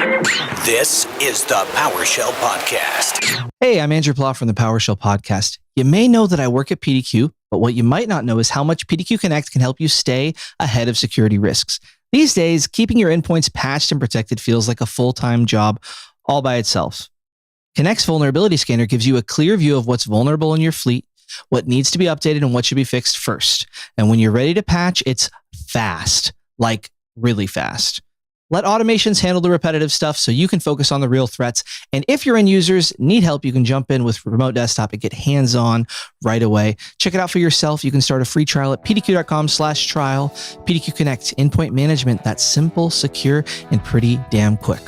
This is the PowerShell Podcast. Hey, I'm Andrew Plough from the PowerShell Podcast. You may know that I work at PDQ, but what you might not know is how much PDQ Connect can help you stay ahead of security risks. These days, keeping your endpoints patched and protected feels like a full-time job all by itself. Connect's vulnerability scanner gives you a clear view of what's vulnerable in your fleet, what needs to be updated, and what should be fixed first. And when you're ready to patch, it's fast, like really fast. Let automations handle the repetitive stuff so you can focus on the real threats. And if your end users need help, you can jump in with remote desktop and get hands-on right away. Check it out for yourself. You can start a free trial at pdq.com/trial. PDQ Connect, endpoint management that's simple, secure, and pretty damn quick.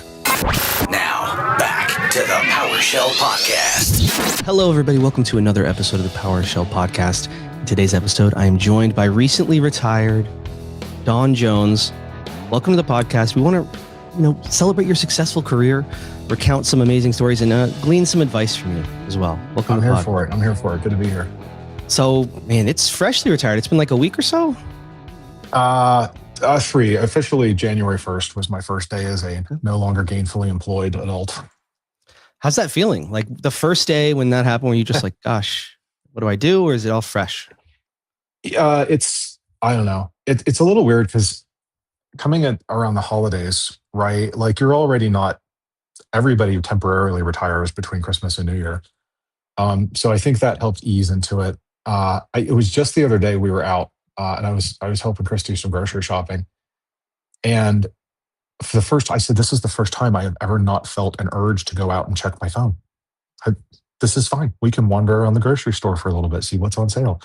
Now, back to the PowerShell Podcast. Hello, everybody. Welcome to another episode of the PowerShell Podcast. In today's episode, I am joined by recently retired Don Jones. Welcome to the podcast. We want to, celebrate your successful career, recount some amazing stories, and glean some advice from you as well. Welcome. I'm here for it. Good to be here. So, man, it's freshly retired. It's been like a week or so. Free. Officially, January 1st was my first day as a no longer gainfully employed adult. How's that feeling? Like the first day when that happened, were you just like, gosh, what do I do? Or is it all fresh? I don't know. It's a little weird because coming in around the holidays, right? Like you're already not, everybody temporarily retires between Christmas and New Year. So I think that helped ease into it. It was just the other day we were out and I was helping Chris do some grocery shopping. And for the first, I said, this is the first time I have ever not felt an urge to go out and check my phone. This is fine. We can wander around the grocery store for a little bit, see what's on sale.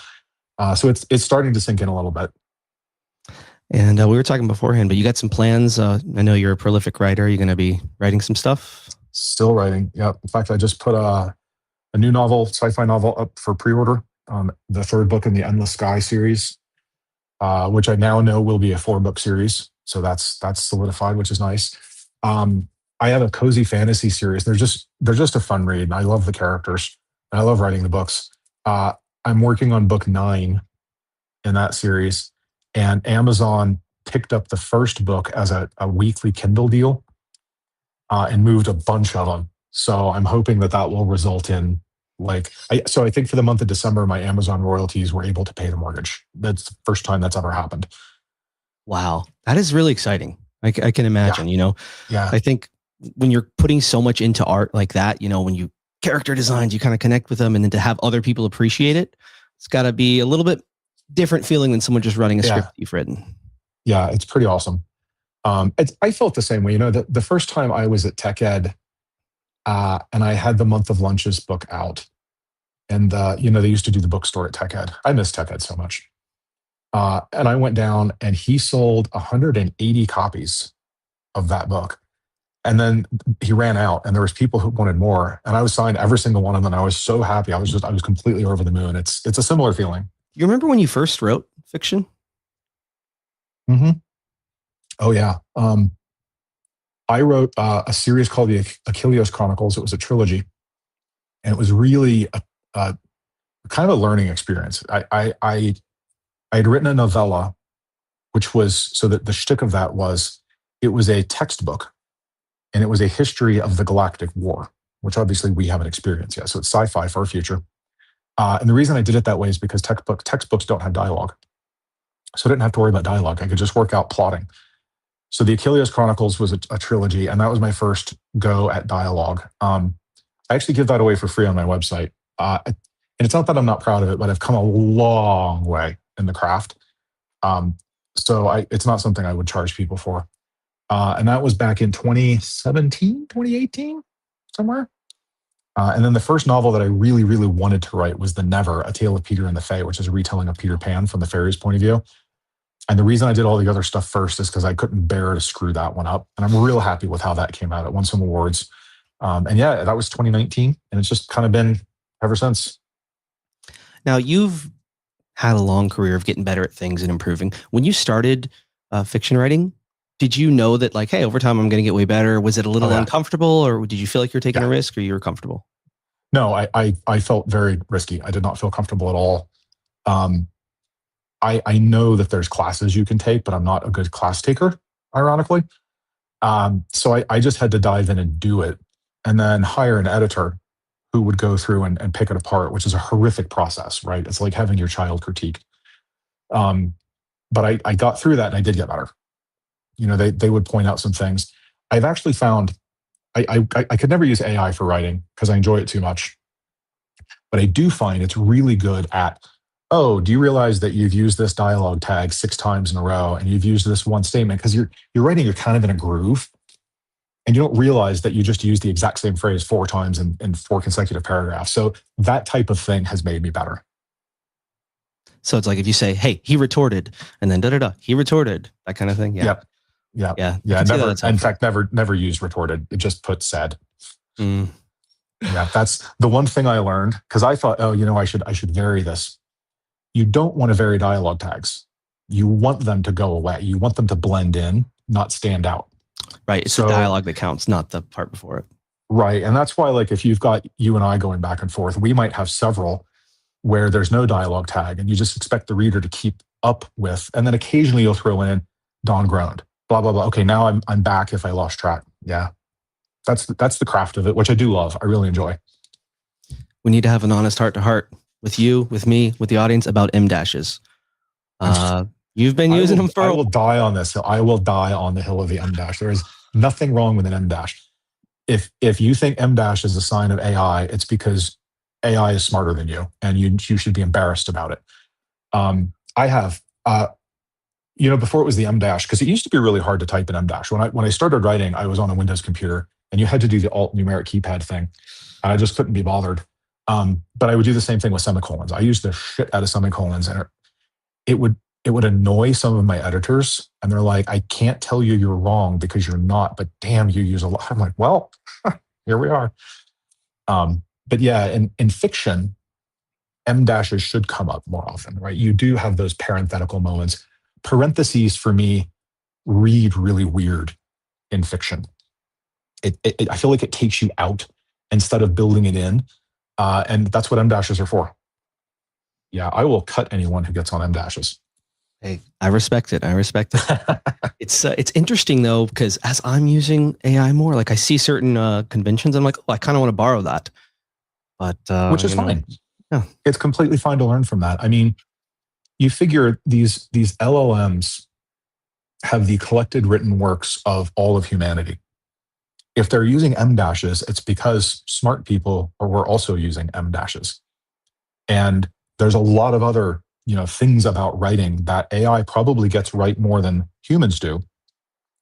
So it's starting to sink in a little bit. And we were talking beforehand, but you got some plans. I know you're a prolific writer. You're going to be writing some stuff? Still writing. Yeah. In fact, I just put a new novel, sci-fi novel up for pre-order. The third book in the Endless Sky series, which I now know will be a 4-book series. So that's solidified, which is nice. I have a cozy fantasy series. They're just a fun read. And I love the characters and I love writing the books. I'm working on book 9 in that series. And Amazon picked up the first book as a weekly Kindle deal and moved a bunch of them. So I'm hoping that will result in I think for the month of December, my Amazon royalties were able to pay the mortgage. That's the first time that's ever happened. Wow. That is really exciting. I can imagine, Yeah. I think when you're putting so much into art like that, when you character designs, you kind of connect with them, and then to have other people appreciate it, it's got to be a little bit different feeling than someone just running a script you've written. Yeah, it's pretty awesome. I felt the same way. The first time I was at Tech Ed, and I had the Month of Lunches book out, and they used to do the bookstore at Tech Ed. I miss Tech Ed so much. And I went down, and he sold 180 copies of that book, and then he ran out, and there was people who wanted more, and I was signed every single one of them. And I was so happy. I was completely over the moon. It's a similar feeling. You remember when you first wrote fiction? Mm-hmm. Oh, yeah. I wrote a series called the Achilles Chronicles. It was a trilogy. And it was really a kind of a learning experience. I had written a novella, which was, so that the shtick of that was, it was a textbook. And it was a history of the Galactic War, which obviously we haven't experienced yet. So it's sci-fi for our future. And the reason I did it that way is because textbooks don't have dialogue. So I didn't have to worry about dialogue. I could just work out plotting. So the Achilles Chronicles was a trilogy, and that was my first go at dialogue. I actually give that away for free on my website. And it's not that I'm not proud of it, but I've come a long way in the craft. So it's not something I would charge people for. And that was back in 2017, 2018, somewhere. And then the first novel that I really, really wanted to write was The Never, A Tale of Peter and the Fae, which is a retelling of Peter Pan from the fairy's point of view. And the reason I did all the other stuff first is because I couldn't bear to screw that one up. And I'm real happy with how that came out. It won some awards. And yeah, that was 2019. And it's just kind of been ever since. Now, you've had a long career of getting better at things and improving. When you started fiction writing, did you know that hey, over time I'm going to get way better? Was it a little uncomfortable, or did you feel like you're taking a risk, or you were comfortable? No, I felt very risky. I did not feel comfortable at all. I know that there's classes you can take, but I'm not a good class taker, ironically. So I just had to dive in and do it, and then hire an editor who would go through and pick it apart, which is a horrific process, right? It's like having your child critique. But I got through that and I did get better. They would point out some things. I've actually found I could never use AI for writing because I enjoy it too much. But I do find it's really good at, oh, do you realize that you've used this dialogue tag 6 times in a row and you've used this one statement? Because you're writing, you're kind of in a groove. And you don't realize that you just used the exact same phrase 4 times in 4 consecutive paragraphs. So that type of thing has made me better. So it's like if you say, hey, he retorted, and then da-da-da, he retorted, that kind of thing. Yeah. Yep. Yeah. Yeah. Never, in fact, never use retorted. It just put said. Mm. Yeah. That's the one thing I learned, because I thought, oh, I should vary this. You don't want to vary dialogue tags. You want them to go away. You want them to blend in, not stand out. Right. It's the dialogue that counts, not the part before it. Right. And that's why, like, if you've got you and I going back and forth, we might have several where there's no dialogue tag and you just expect the reader to keep up with. And then occasionally you'll throw in Don groaned, blah, blah, blah. Okay, now I'm back if I lost track. Yeah. That's the craft of it, which I do love. I really enjoy. We need to have an honest heart to heart with you, with me, with the audience about M dashes. You've been using them for. I will die on this. I will die on the hill of the M dash. There is nothing wrong with an M dash. If you think M dash is a sign of AI, it's because AI is smarter than you, and you should be embarrassed about it. I have, before it was the M dash, because it used to be really hard to type in M dash. When I started writing, I was on a Windows computer, and you had to do the Alt numeric keypad thing, and I just couldn't be bothered. But I would do the same thing with semicolons. I used the shit out of semicolons, and it would annoy some of my editors, and they're like, I can't tell you you're wrong because you're not, but damn, you use a lot. I'm like, well, here we are. But yeah, in fiction, M dashes should come up more often, right? You do have those parenthetical moments. Parentheses for me read really weird in fiction. I feel like it takes you out instead of building it in. And that's what M dashes are for. Yeah, I will cut anyone who gets on M dashes. Hey, I respect it. It's interesting though, because as I'm using AI more, like I see certain conventions, I'm like, oh, I kind of want to borrow that. But which is fine. Yeah. It's completely fine to learn from that. I mean, you figure these LLMs have the collected written works of all of humanity. If they're using M dashes, it's because smart people were also using M dashes. And there's a lot of other things about writing that AI probably gets right more than humans do,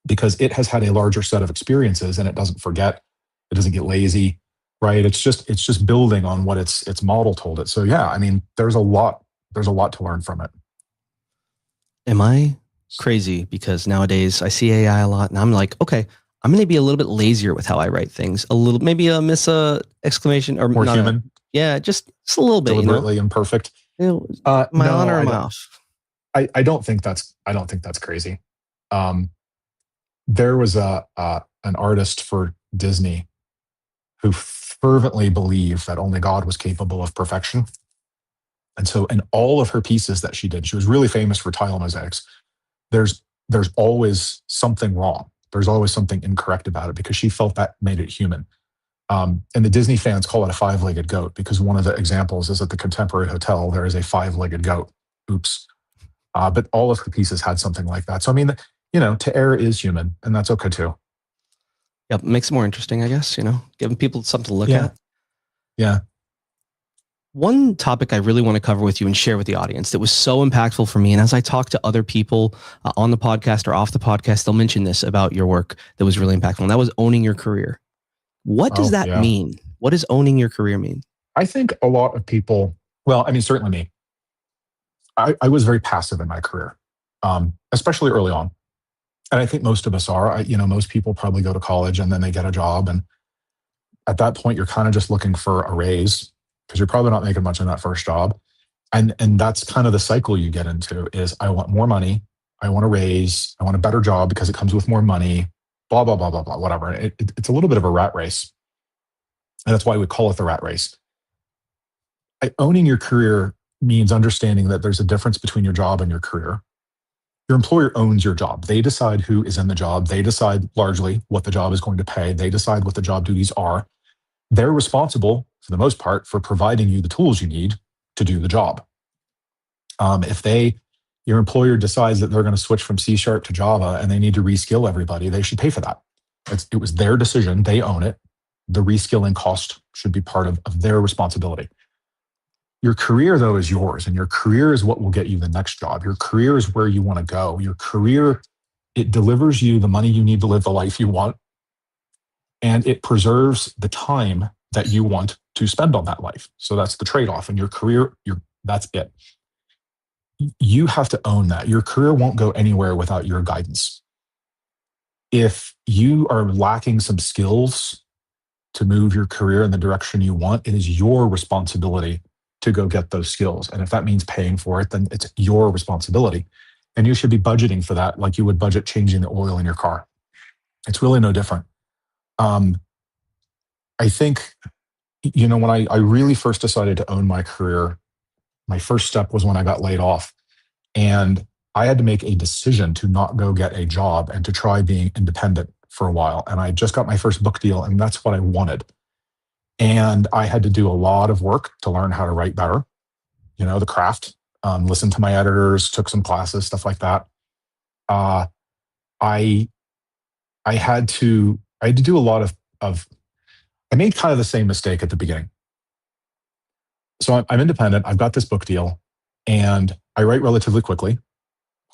because it has had a larger set of experiences and it doesn't forget, it doesn't get lazy, right? It's just building on what its model told it. So yeah, I mean, there's a lot to learn from it. Am I crazy? Because nowadays I see AI a lot and I'm like, okay, I'm going to be a little bit lazier with how I write things. A little, maybe miss a exclamation or more human. Just a little bit, deliberately imperfect. My on or my off. I don't think that's crazy. There was an artist for Disney who fervently believed that only God was capable of perfection. And so in all of her pieces that she did, she was really famous for tile mosaics. There's always something wrong. There's always something incorrect about it because she felt that made it human. And the Disney fans call it a 5-legged goat because one of the examples is at the Contemporary Hotel, there is a 5-legged goat. Oops. But all of her pieces had something like that. So, I mean, to err is human, and that's okay too. Yep. Makes it more interesting, I guess, giving people something to look at. Yeah. One topic I really want to cover with you and share with the audience that was so impactful for me. And as I talk to other people on the podcast or off the podcast, they'll mention this about your work that was really impactful. And that was owning your career. What does that mean? What does owning your career mean? I think a lot of people, well, I mean, certainly me, I was very passive in my career, especially early on. And I think most of us are. Most people probably go to college and then they get a job. And at that point, you're kind of just looking for a raise because you're probably not making much in that first job. And that's kind of the cycle you get into is I want more money. I want a raise. I want a better job because it comes with more money, blah, blah, blah, blah, blah, whatever. It's a little bit of a rat race. And that's why we call it the rat race. Owning your career means understanding that there's a difference between your job and your career. Your employer owns your job. They decide who is in the job. They decide largely what the job is going to pay. They decide what the job duties are. They're responsible, for the most part, for providing you the tools you need to do the job. If your employer decides that they're going to switch from C# to Java and they need to reskill everybody, they should pay for that. It was their decision. They own it. The reskilling cost should be part of their responsibility. Your career, though, is yours, and your career is what will get you the next job. Your career is where you want to go. Your career, it delivers you the money you need to live the life you want, and it preserves the time that you want to spend on that life. So that's the trade-off. And your career, that's it. You have to own that. Your career won't go anywhere without your guidance. If you are lacking some skills to move your career in the direction you want, it is your responsibility to go get those skills. And if that means paying for it, then it's your responsibility. And you should be budgeting for that like you would budget changing the oil in your car. It's really no different. I think, when I really first decided to own my career, my first step was when I got laid off. And I had to make a decision to not go get a job and to try being independent for a while. And I just got my first book deal, and that's what I wanted. And I had to do a lot of work to learn how to write better, the craft, listen to my editors, took some classes, stuff like that. I had to do a lot of I made kind of the same mistake at the beginning. So I'm independent. I've got this book deal, and I write relatively quickly.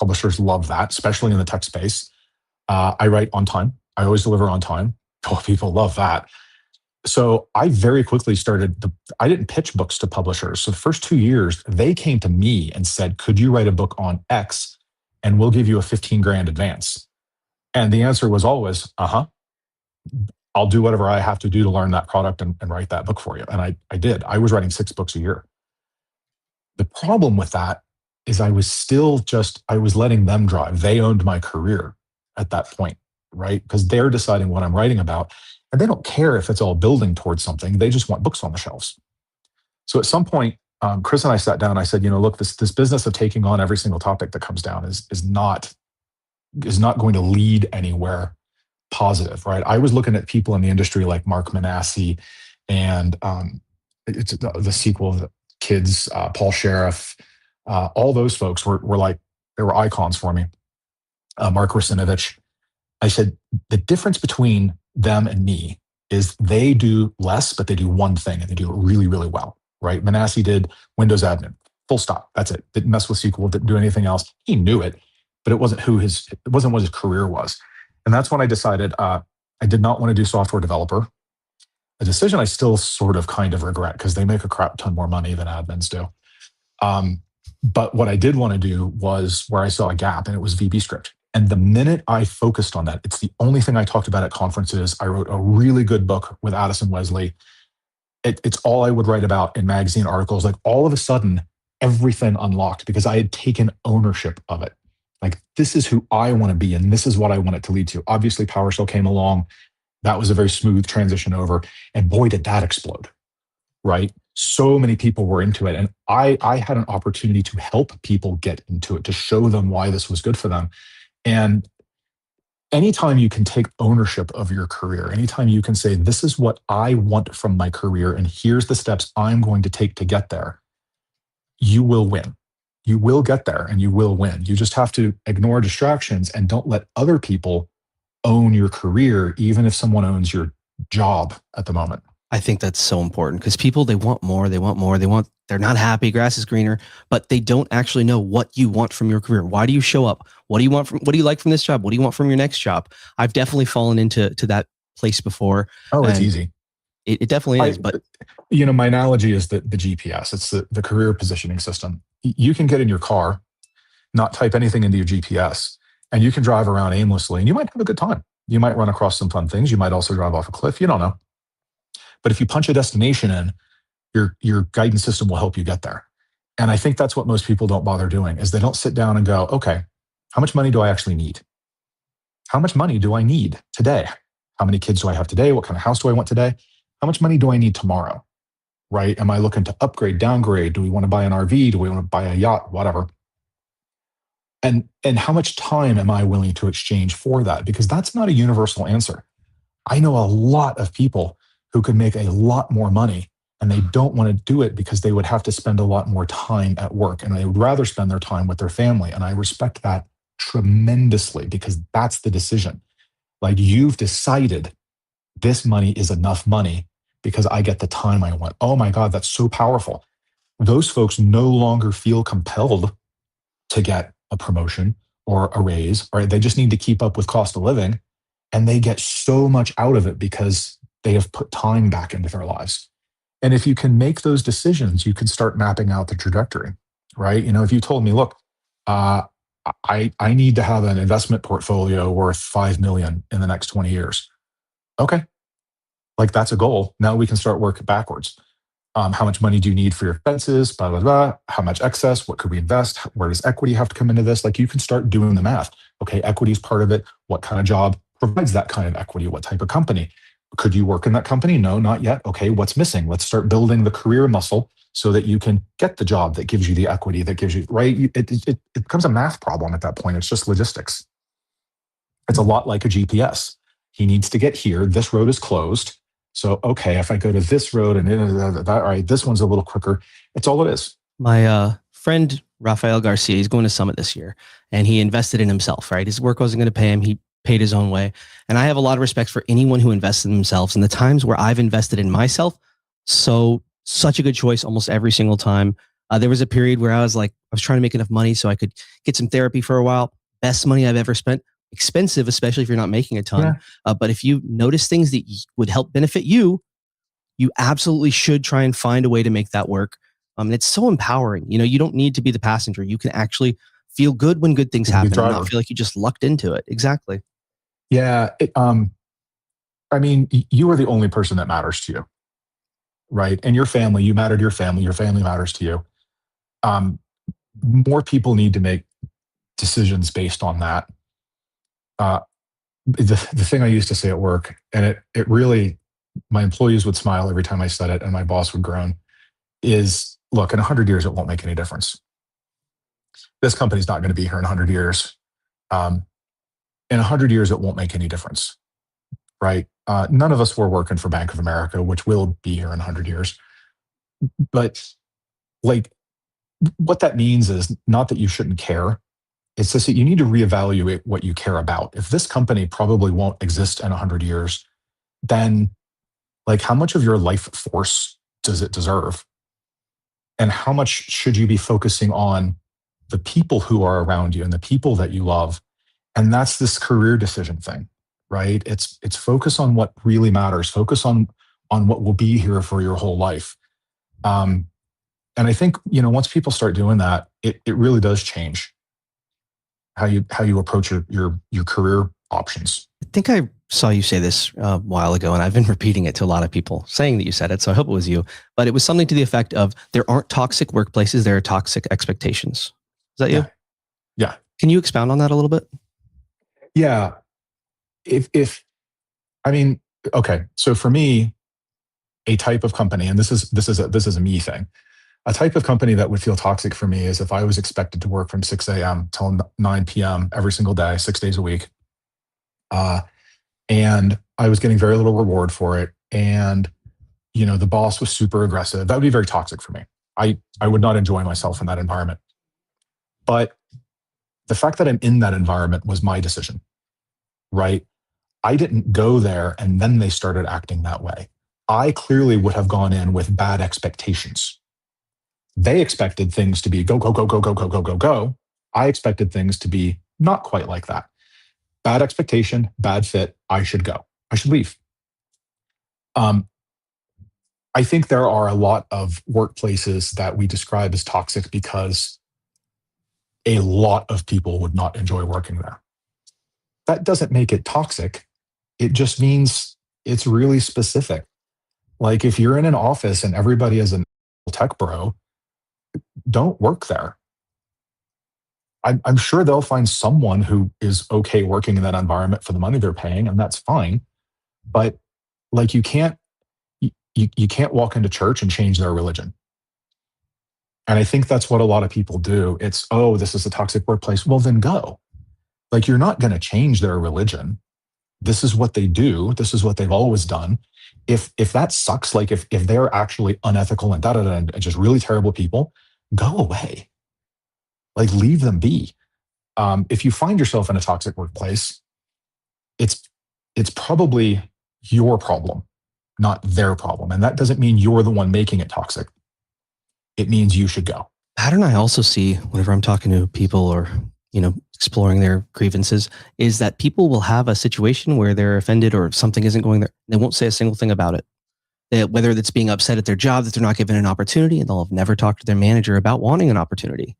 Publishers love that, especially in the tech space. I write on time. I always deliver on time. Oh, people love that. So I very quickly I didn't pitch books to publishers. So the first 2 years, they came to me and said, could you write a book on X and we'll give you a 15 grand advance? And the answer was always, I'll do whatever I have to do to learn that product and write that book for you. And I did. I was writing 6 books a year. The problem with that is I was letting them drive. They owned my career at that point, right? Because they're deciding what I'm writing about. And they don't care if it's all building towards something. They just want books on the shelves. So at some point, Chris and I sat down and I said, look, this business of taking on every single topic that comes down is not going to lead anywhere positive, right? I was looking at people in the industry like Mark Manassi and it's the sequel of the kids, Paul Sheriff, all those folks were like, they were icons for me. Mark Rusinovich. I said, the difference between them and me is they do less, but they do one thing and they do it really, really well, right? Manassi did Windows admin, full stop. That's it. Didn't mess with SQL, didn't do anything else. He knew it, but it wasn't what his career was. And that's when I decided I did not want to do software developer, a decision I still sort of kind of regret because they make a crap ton more money than admins do. But what I did want to do was where I saw a gap, and it was VB script. And the minute I focused on that, it's the only thing I talked about at conferences. I wrote a really good book with Addison Wesley. It's all I would write about in magazine articles. Like all of a sudden, everything unlocked because I had taken ownership of it. Like, this is who I want to be, and this is what I want it to lead to. Obviously, PowerShell came along. That was a very smooth transition over. And boy, did that explode, right? So many people were into it. And I had an opportunity to help people get into it, to show them why this was good for them. And anytime you can take ownership of your career, anytime you can say, this is what I want from my career, and here's the steps I'm going to take to get there, you will win. You will get there and you will win. You just have to ignore distractions and don't let other people own your career, even if someone owns your job at the moment. I think that's so important because people, they want more. They're not happy. Grass is greener, but they don't actually know what you want from your career. Why do you show up? What do you like from this job? What do you want from your next job? I've definitely fallen into that place before. Oh, it's easy. It definitely is. But my analogy is the GPS. It's the career positioning system. You can get in your car, not type anything into your GPS, and you can drive around aimlessly, and you might have a good time. You might run across some fun things. You might also drive off a cliff. You don't know. But if you punch a destination in, your guidance system will help you get there. And I think that's what most people don't bother doing, is they don't sit down and go, okay, how much money do I actually need? How much money do I need today? How many kids do I have today? What kind of house do I want today? How much money do I need tomorrow? Right? Am I looking to upgrade, downgrade? Do we want to buy an RV? Do we want to buy a yacht? Whatever. And how much time am I willing to exchange for that? Because that's not a universal answer. I know a lot of people who could make a lot more money and they don't want to do it because they would have to spend a lot more time at work and they would rather spend their time with their family. And I respect that tremendously because that's the decision. Like, you've decided this money is enough money because I get the time I want. Oh my God, that's so powerful. Those folks no longer feel compelled to get a promotion or a raise, right? They just need to keep up with cost of living, and they get so much out of it because they have put time back into their lives. And if you can make those decisions, you can start mapping out the trajectory, right? You know, if you told me, look, I need to have an investment portfolio worth 5 million in the next 20 years. Okay. Like, that's a goal. Now we can start working backwards. How much money do you need for your expenses? Blah, blah, blah. How much excess? What could we invest? Where does equity have to come into this? Like, you can start doing the math. Okay, equity is part of it. What kind of job provides that kind of equity? What type of company? Could you work in that company? No, not yet. Okay, what's missing? Let's start building the career muscle so that you can get the job that gives you the equity, that gives you, right? It becomes a math problem at that point. It's just logistics. It's a lot like a GPS. He needs to get here. This road is closed. So, okay, if I go to this road and all right, this one's a little quicker. It's all it is. My friend, Rafael Garcia, he's going to Summit this year, and he invested in himself, right? His work wasn't going to pay him. He paid his own way. And I have a lot of respect for anyone who invests in themselves. And the times where I've invested in myself, such a good choice almost every single time. There was a period where I was trying to make enough money so I could get some therapy for a while. Best money I've ever spent. Expensive, especially if you're not making a ton. Yeah. But if you notice things that would help benefit you, you absolutely should try and find a way to make that work. And it's so empowering. You know, you don't need to be the passenger. You can actually feel good when good things happen and not feel like you just lucked into it. Exactly. Yeah. I mean, you are the only person that matters to you, right? And your family, you matter to your family matters to you. More people need to make decisions based on that. The thing I used to say at work, and it really, my employees would smile every time I said it, and my boss would groan, is, look, in 100 years, it won't make any difference. This company's not going to be here in 100 years. In 100 years, it won't make any difference, right? None of us were working for Bank of America, which will be here in 100 years. But like, what that means is not that you shouldn't care. It's just that you need to reevaluate what you care about. If this company probably won't exist in 100 years, then like, how much of your life force does it deserve? And how much should you be focusing on the people who are around you and the people that you love? And that's this career decision thing, right? It's focus on what really matters. Focus on what will be here for your whole life. And I think, you know, once people start doing that, it really does change how you approach your career options. I think I saw you say this a while ago, and I've been repeating it to a lot of people, saying that you said it, so I hope it was you. But it was something to the effect of, there aren't toxic workplaces, there are toxic expectations. Is that you? Yeah. Can you expound on that a little bit? Yeah. Okay. So for me, a type of company, and this is a me thing. A type of company that would feel toxic for me is if I was expected to work from 6 a.m. till 9 p.m. every single day, 6 days a week. And I was getting very little reward for it. And, you know, the boss was super aggressive. That would be very toxic for me. I would not enjoy myself in that environment. But the fact that I'm in that environment was my decision, right? I didn't go there and then they started acting that way. I clearly would have gone in with bad expectations. They expected things to be go, go, go, go, go, go, go, go, go. I expected things to be not quite like that. Bad expectation, bad fit. I should go. I should leave. I think there are a lot of workplaces that we describe as toxic because a lot of people would not enjoy working there. That doesn't make it toxic. It just means it's really specific. Like, if you're in an office and everybody is a tech bro, don't work there. I'm sure they'll find someone who is okay working in that environment for the money they're paying, and that's fine. But like, you can't walk into church and change their religion. And I think that's what a lot of people do. It's, oh, this is a toxic workplace. Well, then go. Like, you're not going to change their religion. This is what they do. This is what they've always done. If that sucks, like if they're actually unethical and and just really terrible people, go away. Like, leave them be. If you find yourself in a toxic workplace, it's probably your problem, not their problem. And that doesn't mean you're the one making it toxic. It means you should go. Pattern I also see whenever I'm talking to people or, exploring their grievances is that people will have a situation where they're offended or something isn't going there. They won't say a single thing about it. Whether it's being upset at their job that they're not given an opportunity, and they'll have never talked to their manager about wanting an opportunity.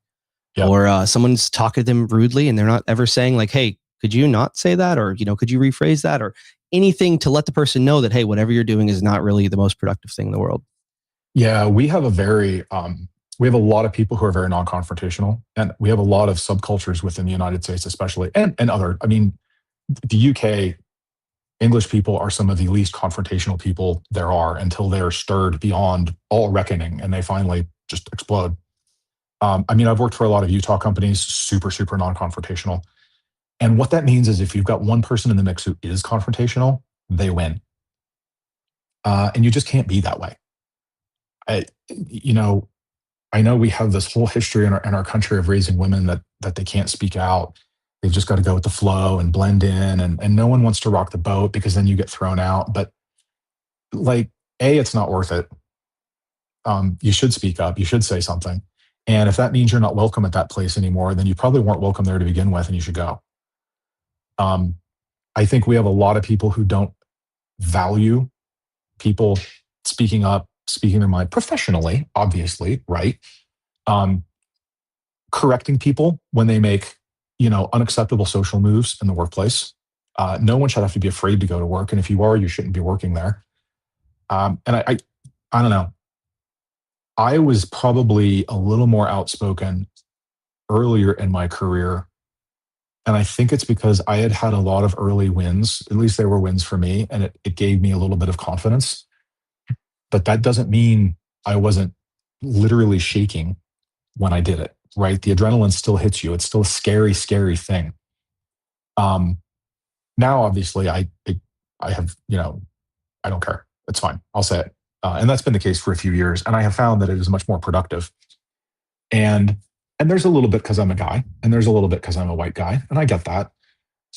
Yep. Or someone's talking to them rudely and they're not ever saying like, hey, could you not say that? Or, could you rephrase that? Or anything to let the person know that, hey, whatever you're doing is not really the most productive thing in the world. Yeah, we have we have a lot of people who are very non-confrontational, and we have a lot of subcultures within the United States, especially, and other. I mean, the UK, English people are some of the least confrontational people there are until they're stirred beyond all reckoning and they finally just explode. I've worked for a lot of Utah companies, super, super non-confrontational. And what that means is if you've got one person in the mix who is confrontational, they win. And you just can't be that way. I know we have this whole history in our country of raising women that they can't speak out. They've just got to go with the flow and blend in, and no one wants to rock the boat because then you get thrown out. But like, it's not worth it. You should speak up. You should say something. And if that means you're not welcome at that place anymore, then you probably weren't welcome there to begin with, and you should go. I think we have a lot of people who don't value people speaking up, speaking their mind professionally, obviously, right? Correcting people when they make, unacceptable social moves in the workplace. No one should have to be afraid to go to work. And if you are, you shouldn't be working there. And I don't know. I was probably a little more outspoken earlier in my career. And I think it's because I had had a lot of early wins. At least they were wins for me. And it gave me a little bit of confidence. But that doesn't mean I wasn't literally shaking when I did it, right? The adrenaline still hits you. It's still a scary, scary thing. Now, obviously, I have, I don't care. It's fine. I'll say it. And that's been the case for a few years. And I have found that it is much more productive. And there's a little bit because I'm a guy, and there's a little bit because I'm a white guy. And I get that.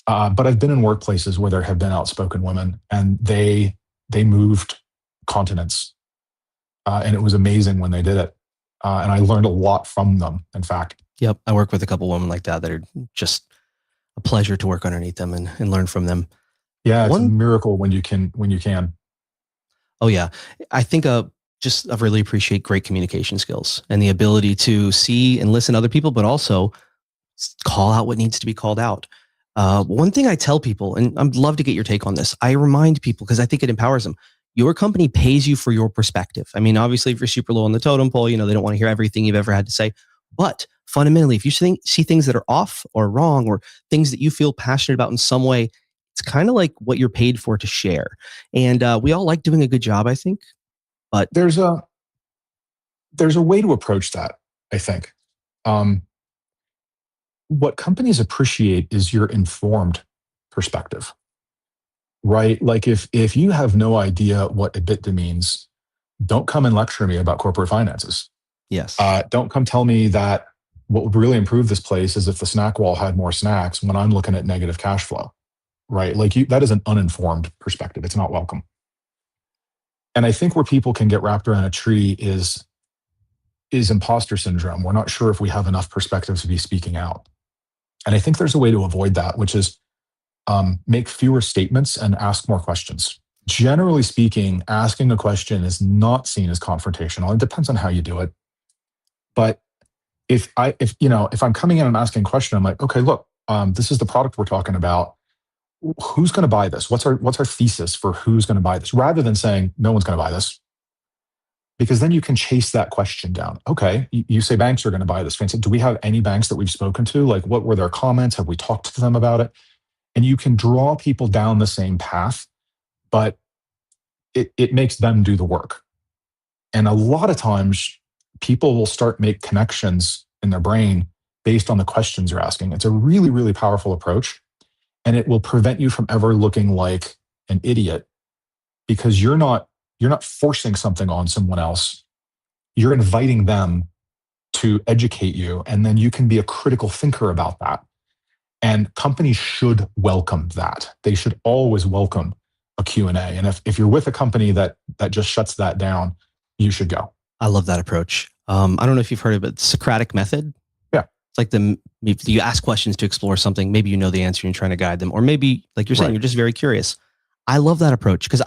But I've been in workplaces where there have been outspoken women, and they moved continents. And it was amazing when they did it. And I learned a lot from them, in fact. Yep. I work with a couple women like that are just a pleasure to work underneath them and learn from them. Yeah, it's a miracle when you can. Oh, yeah. I think I really appreciate great communication skills and the ability to see and listen to other people, but also call out what needs to be called out. One thing I tell people, and I'd love to get your take on this, I remind people because I think it empowers them. Your company pays you for your perspective. I mean, obviously, if you're super low on the totem pole, they don't want to hear everything you've ever had to say. But fundamentally, if you see things that are off or wrong or things that you feel passionate about in some way, it's kind of like what you're paid for to share. And we all like doing a good job, I think. But there's a way to approach that, I think. What companies appreciate is your informed perspective. Right? Like if you have no idea what EBITDA means, don't come and lecture me about corporate finances. Yes. Don't come tell me that what would really improve this place is if the snack wall had more snacks when I'm looking at negative cash flow. Right? Like that is an uninformed perspective. It's not welcome. And I think where people can get wrapped around a tree is imposter syndrome. We're not sure if we have enough perspectives to be speaking out. And I think there's a way to avoid that, which is make fewer statements and ask more questions. Generally speaking, asking a question is not seen as confrontational. It depends on how you do it. But if I'm coming in and asking a question, I'm like, okay, look, this is the product we're talking about. Who's going to buy this? What's our thesis for who's going to buy this? Rather than saying no one's going to buy this, because then you can chase that question down. Okay, you say banks are going to buy this. Do we have any banks that we've spoken to? Like, what were their comments? Have we talked to them about it? And you can draw people down the same path, but it makes them do the work. And a lot of times people will start make connections in their brain based on the questions you're asking. It's a really, really powerful approach, and it will prevent you from ever looking like an idiot because you're not forcing something on someone else. You're inviting them to educate you, and then you can be a critical thinker about that. And companies should welcome that. They should always welcome a Q&A. And if you're with a company that just shuts that down, you should go. I love that approach. I don't know if you've heard of it, but Socratic method. Yeah. It's like you ask questions to explore something. Maybe you know the answer and you're trying to guide them. Or maybe, like you're saying, You're just very curious. I love that approach because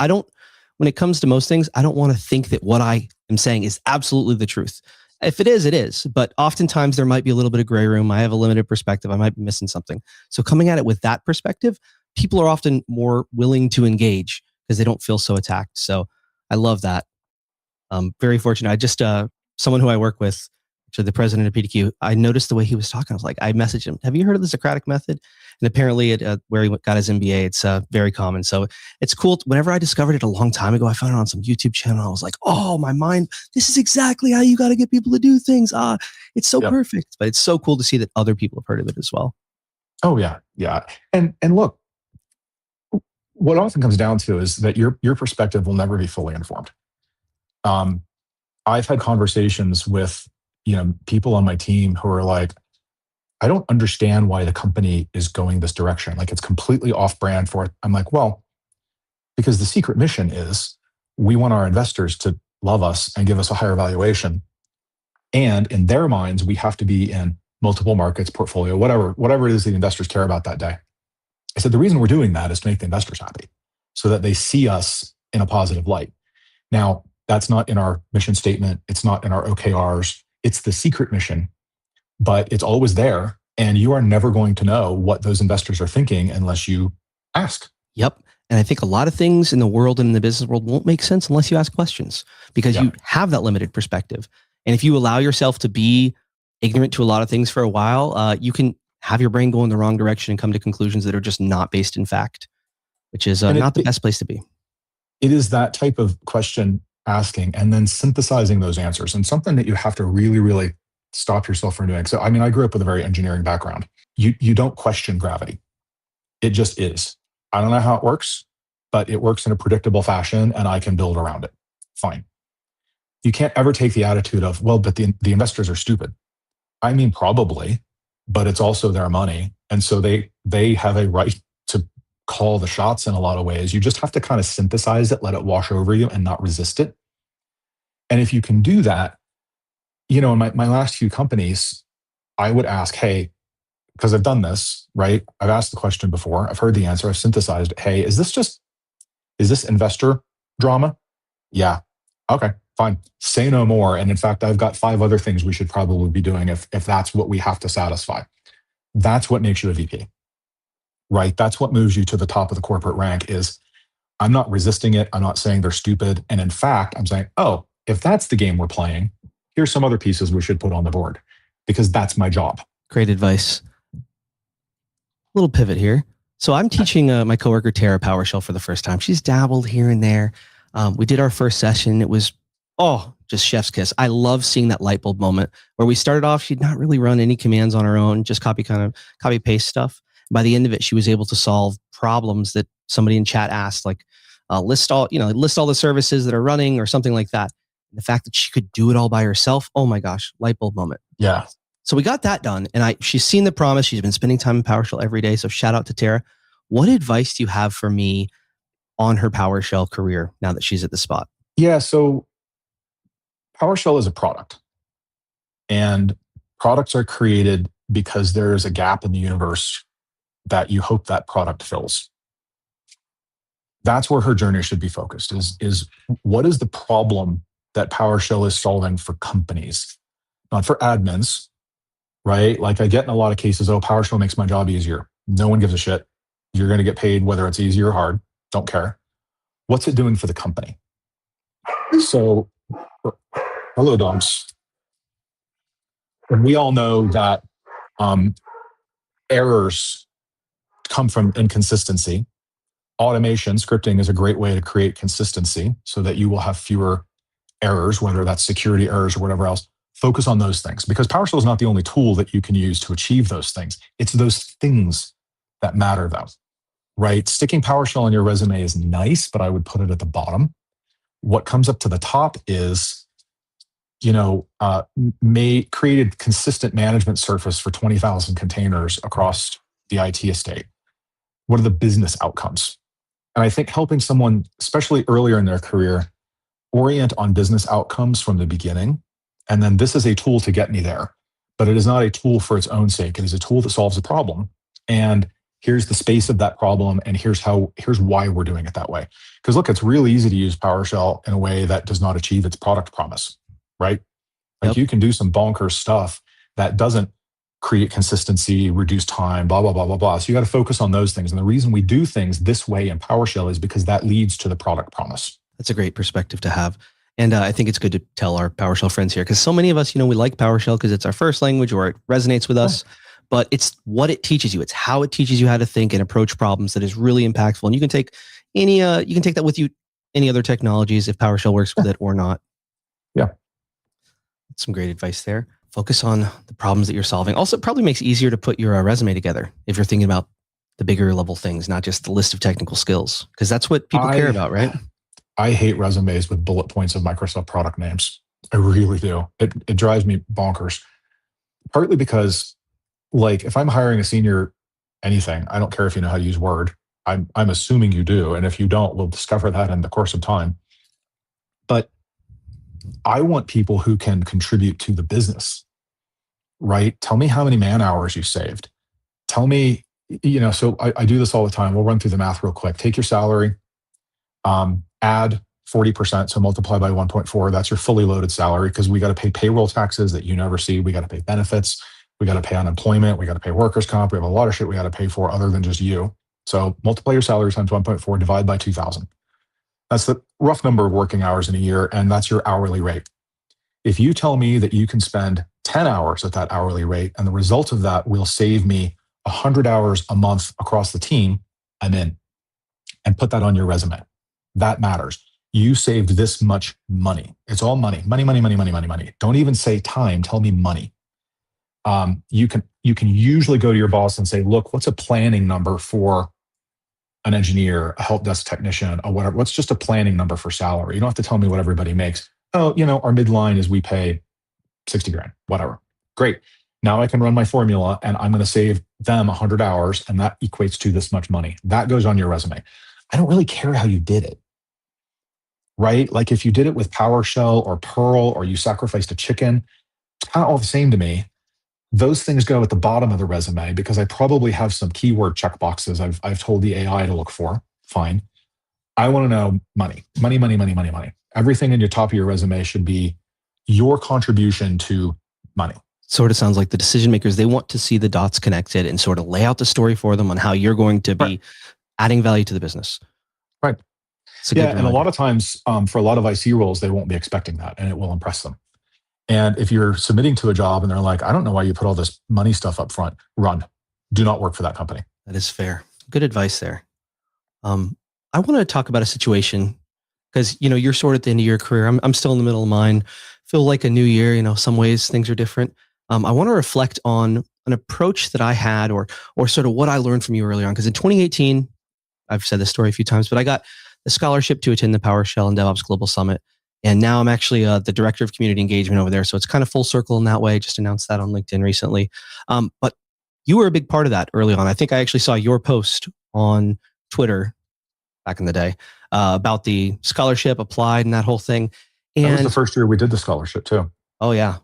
when it comes to most things, I don't want to think that what I am saying is absolutely the truth. If it is, it is. But oftentimes there might be a little bit of gray room. I have a limited perspective. I might be missing something. So coming at it with that perspective, people are often more willing to engage because they don't feel so attacked. So I love that. Very fortunate. I just, someone who I work with, actually the president of PDQ, I noticed the way he was talking. I was like, I messaged him, have you heard of the Socratic method? And apparently where he got his MBA, it's very common. So it's cool. Whenever I discovered it a long time ago, I found it on some YouTube channel. I was like, oh, my mind, this is exactly how you got to get people to do things. It's so perfect. But it's so cool to see that other people have heard of it as well. Oh, yeah. Yeah. And look, what often comes down to is that your perspective will never be fully informed. I've had conversations with, people on my team who are like, I don't understand why the company is going this direction. Like it's completely off brand for it. I'm like, well, because the secret mission is we want our investors to love us and give us a higher valuation. And in their minds, we have to be in multiple markets, portfolio, whatever it is the investors care about that day. I said, the reason we're doing that is to make the investors happy so that they see us in a positive light. Now, that's not in our mission statement. It's not in our OKRs. It's the secret mission, but it's always there. And you are never going to know what those investors are thinking unless you ask. Yep. And I think a lot of things in the world and in the business world won't make sense unless you ask questions because you have that limited perspective. And if you allow yourself to be ignorant to a lot of things for a while, you can have your brain go in the wrong direction and come to conclusions that are just not based in fact, which is not the best place to be. It is that type of question asking and then synthesizing those answers, and something that you have to really, really stop yourself from doing. So, I mean, I grew up with a very engineering background. You don't question gravity. It just is. I don't know how it works, but it works in a predictable fashion and I can build around it. Fine. You can't ever take the attitude of, well, but the investors are stupid. I mean, probably, but it's also their money. And so they have a right to call the shots in a lot of ways. You just have to kind of synthesize it, let it wash over you and not resist it. And if you can do that, in my last few companies, I would ask, hey, because I've done this, right? I've asked the question before. I've heard the answer. I've synthesized. Hey, is this investor drama? Yeah. Okay, fine. Say no more. And in fact, I've got 5 other things we should probably be doing if that's what we have to satisfy. That's what makes you a VP, right? That's what moves you to the top of the corporate rank is I'm not resisting it. I'm not saying they're stupid. And in fact, I'm saying, oh, if that's the game we're playing, here's some other pieces we should put on the board because that's my job. Great advice. Little pivot here. So I'm teaching my coworker Tara PowerShell for the first time. She's dabbled here and there. We did our first session. It was, just chef's kiss. I love seeing that light bulb moment where we started off. She'd not really run any commands on her own, just copy paste stuff. By the end of it, she was able to solve problems that somebody in chat asked, like list all the services that are running or something like that. And the fact that she could do it all by herself, oh my gosh, light bulb moment. Yeah. So we got that done, and she's seen the promise. She's been spending time in PowerShell every day. So shout out to Tara. What advice do you have for me on her PowerShell career now that she's at the spot? Yeah. So PowerShell is a product, and products are created because there is a gap in the universe that you hope that product fills. That's where her journey should be focused is what is the problem that PowerShell is solving for companies, not for admins, right? Like I get in a lot of cases, PowerShell makes my job easier. No one gives a shit. You're going to get paid whether it's easy or hard. Don't care. What's it doing for the company? So, hello, dogs. And we all know that errors come from inconsistency. Automation, scripting is a great way to create consistency so that you will have fewer errors, whether that's security errors or whatever else. Focus on those things, because PowerShell is not the only tool that you can use to achieve those things. It's those things that matter, though, right? Sticking PowerShell on your resume is nice, but I would put it at the bottom. What comes up to the top is, created consistent management surface for 20,000 containers across the IT estate. What are the business outcomes? And I think helping someone, especially earlier in their career, orient on business outcomes from the beginning. And then this is a tool to get me there, but it is not a tool for its own sake. It is a tool that solves a problem. And here's the space of that problem. And here's why we're doing it that way. Because look, it's real easy to use PowerShell in a way that does not achieve its product promise, right? Like you can do some bonkers stuff that doesn't create consistency, reduce time, blah, blah, blah, blah, blah. So you got to focus on those things. And the reason we do things this way in PowerShell is because that leads to the product promise. That's a great perspective to have. And I think it's good to tell our PowerShell friends here, because so many of us, we like PowerShell because it's our first language or it resonates with us, but it's what it teaches you. It's how it teaches you how to think and approach problems that is really impactful. And you can take that with you, any other technologies, if PowerShell works with it or not. Yeah. Some great advice there. Focus on the problems that you're solving. Also, it probably makes it easier to put your resume together if you're thinking about the bigger level things, not just the list of technical skills, because that's what people care about, right? I hate resumes with bullet points of Microsoft product names. I really do. It drives me bonkers. Partly because, like, if I'm hiring a senior anything, I don't care if you know how to use Word. I'm assuming you do. And if you don't, we'll discover that in the course of time. But I want people who can contribute to the business, right? Tell me how many man hours you saved. Tell me, so I do this all the time. We'll run through the math real quick. Take your salary, add 40%, so multiply by 1.4. That's your fully loaded salary, because we got to pay payroll taxes that you never see. We got to pay benefits. We got to pay unemployment. We got to pay workers' comp. We have a lot of shit we got to pay for other than just you. So multiply your salary times 1.4, divide by 2,000. That's the rough number of working hours in a year, and that's your hourly rate. If you tell me that you can spend 10 hours at that hourly rate, and the result of that will save me 100 hours a month across the team, I'm in. And put that on your resume. That matters. You saved this much money. It's all money. Money, money, money, money, money, money. Don't even say time. Tell me money. You can usually go to your boss and say, look, what's a planning number for an engineer, a help desk technician, or whatever? What's just a planning number for salary? You don't have to tell me what everybody makes. Oh, our midline is we pay 60 grand, whatever. Great. Now I can run my formula and I'm going to save them 100 hours, and that equates to this much money. That goes on your resume. I don't really care how you did it, right? Like if you did it with PowerShell or Perl, or you sacrificed a chicken, it's kind of all the same to me. Those things go at the bottom of the resume because I probably have some keyword checkboxes I've told the AI to look for. Fine. I want to know money, money, money, money, money, money. Everything in your top of your resume should be your contribution to money. Sort of sounds like the decision makers, they want to see the dots connected and sort of lay out the story for them on how you're going to be adding value to the business. Right. Yeah. And a lot of times for a lot of IC roles, they won't be expecting that, and it will impress them. And if you're submitting to a job and they're like, I don't know why you put all this money stuff up front, run. Do not work for that company. That is fair. Good advice there. I want to talk about a situation because, you're sort of at the end of your career. I'm still in the middle of mine. Feel like a new year, some ways things are different. I want to reflect on an approach that I had or sort of what I learned from you early on. Because in 2018, I've said this story a few times, but I got the scholarship to attend the PowerShell and DevOps Global Summit. And now I'm actually the director of community engagement over there. So it's kind of full circle in that way. Just announced that on LinkedIn recently. But you were a big part of that early on. I think I actually saw your post on Twitter back in the day about the scholarship applied and that whole thing. And that was the first year we did the scholarship too. Oh, yeah.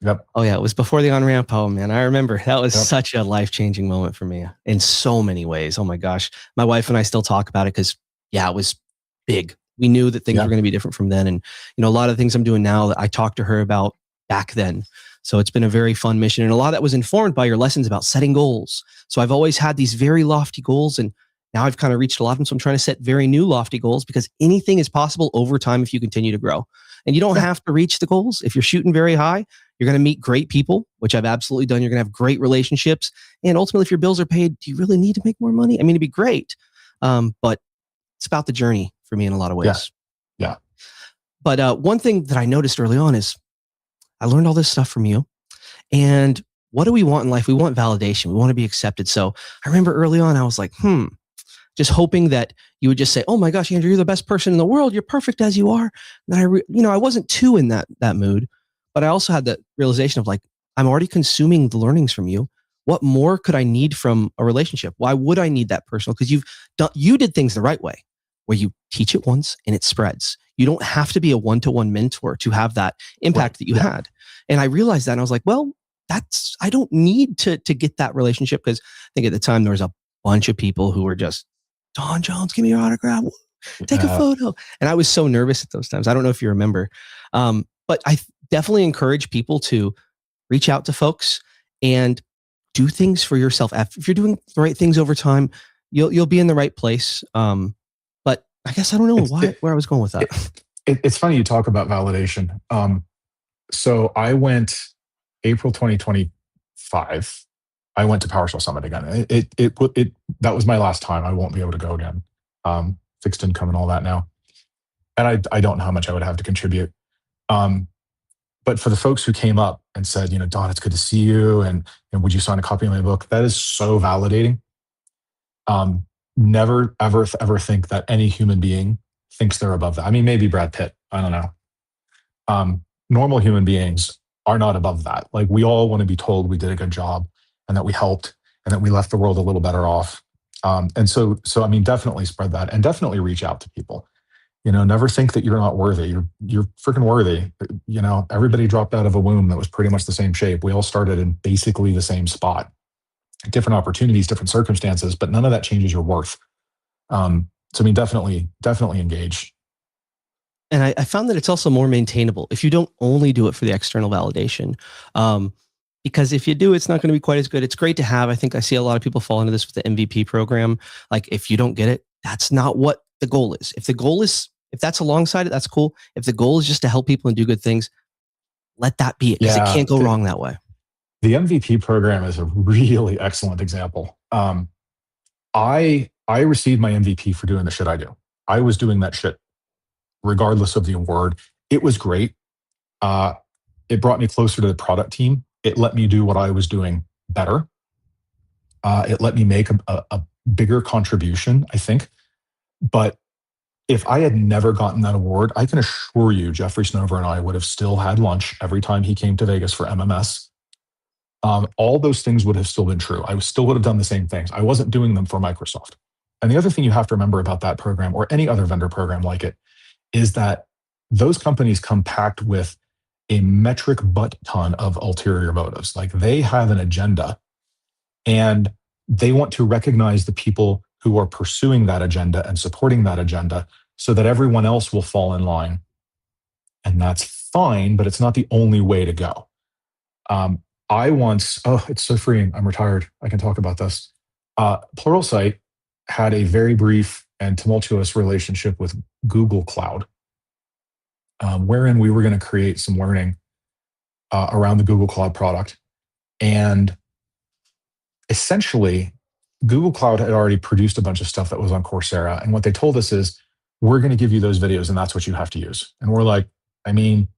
Yep. Oh, yeah. It was before the on-ramp. Oh, man. I remember that was such a life-changing moment for me in so many ways. Oh, my gosh. My wife and I still talk about it because, it was big. We knew that things were going to be different from then. And, a lot of the things I'm doing now that I talked to her about back then. So it's been a very fun mission. And a lot of that was informed by your lessons about setting goals. So I've always had these very lofty goals, and now I've kind of reached a lot of them. So I'm trying to set very new lofty goals because anything is possible over time if you continue to grow. And you don't have to reach the goals. If you're shooting very high, you're going to meet great people, which I've absolutely done. You're going to have great relationships. And ultimately, if your bills are paid, do you really need to make more money? I mean, it'd be great. But it's about the journey for me in a lot of ways. Yeah. But one thing that I noticed early on is I learned all this stuff from you. And what do we want in life? We want validation. We want to be accepted. So I remember early on, I was like, just hoping that you would just say, oh my gosh, Andrew, you're the best person in the world. You're perfect as you are. And I wasn't too in that mood, but I also had that realization of like, I'm already consuming the learnings from you. What more could I need from a relationship? Why would I need that personal? Because you did things the right way, where you teach it once and it spreads. You don't have to be a one-to-one mentor to have that impact that you had. And I realized that, and I was like, well, I don't need to get that relationship, because I think at the time there was a bunch of people who were just, Don Jones, give me your autograph, take a photo. And I was so nervous at those times. I don't know if you remember. But I definitely encourage people to reach out to folks and do things for yourself. If you're doing the right things over time, you'll be in the right place. But I guess I don't know where I was going with that. It's funny you talk about validation. So I went April 2025. I went to PowerShell Summit again. That was my last time. I won't be able to go again. Fixed income and all that now. And I don't know how much I would have to contribute. But for the folks who came up and said, Don, it's good to see you, and would you sign a copy of my book? That is so validating. Never, ever think that any human being thinks they're above that. I mean, maybe Brad Pitt. I don't know. Normal human beings are not above that. Like, we all want to be told we did a good job and that we helped and that we left the world a little better off. And so I mean, definitely spread that, and definitely reach out to people. Never think that you're not worthy. You're freaking worthy. Everybody dropped out of a womb that was pretty much the same shape. We all started in basically the same spot, different opportunities, different circumstances, but none of that changes your worth. So I mean, definitely engage. And I found that it's also more maintainable if you don't only do it for the external validation. Because if you do, it's not going to be quite as good. It's great to have. I think I see a lot of people fall into this with the MVP program. Like, if you don't get it, that's not what the goal is. If that's alongside it, that's cool. If the goal is just to help people and do good things, let that be it, because it can't go wrong that way. The MVP program is a really excellent example. I received my MVP for doing the shit I do. I was doing that shit regardless of the award. It was great. It brought me closer to the product team. It let me do what I was doing better. It let me make a bigger contribution, I think. But if I had never gotten that award, I can assure you, Jeffrey Snover and I would have still had lunch every time he came to Vegas for MMS. All those things would have still been true. I still would have done the same things. I wasn't doing them for Microsoft. And the other thing you have to remember about that program, or any other vendor program like it, is that those companies come packed with a metric butt ton of ulterior motives. Like, they have an agenda, and they want to recognize the people who are pursuing that agenda and supporting that agenda, so that everyone else will fall in line. And that's fine, but it's not the only way to go. It's so freeing. I'm retired. I can talk about this. Pluralsight had a very brief and tumultuous relationship with Google Cloud, wherein we were going to create some learning around the Google Cloud product. And essentially, Google Cloud had already produced a bunch of stuff that was on Coursera. And what they told us is, we're going to give you those videos and that's what you have to use. And we're like, I mean,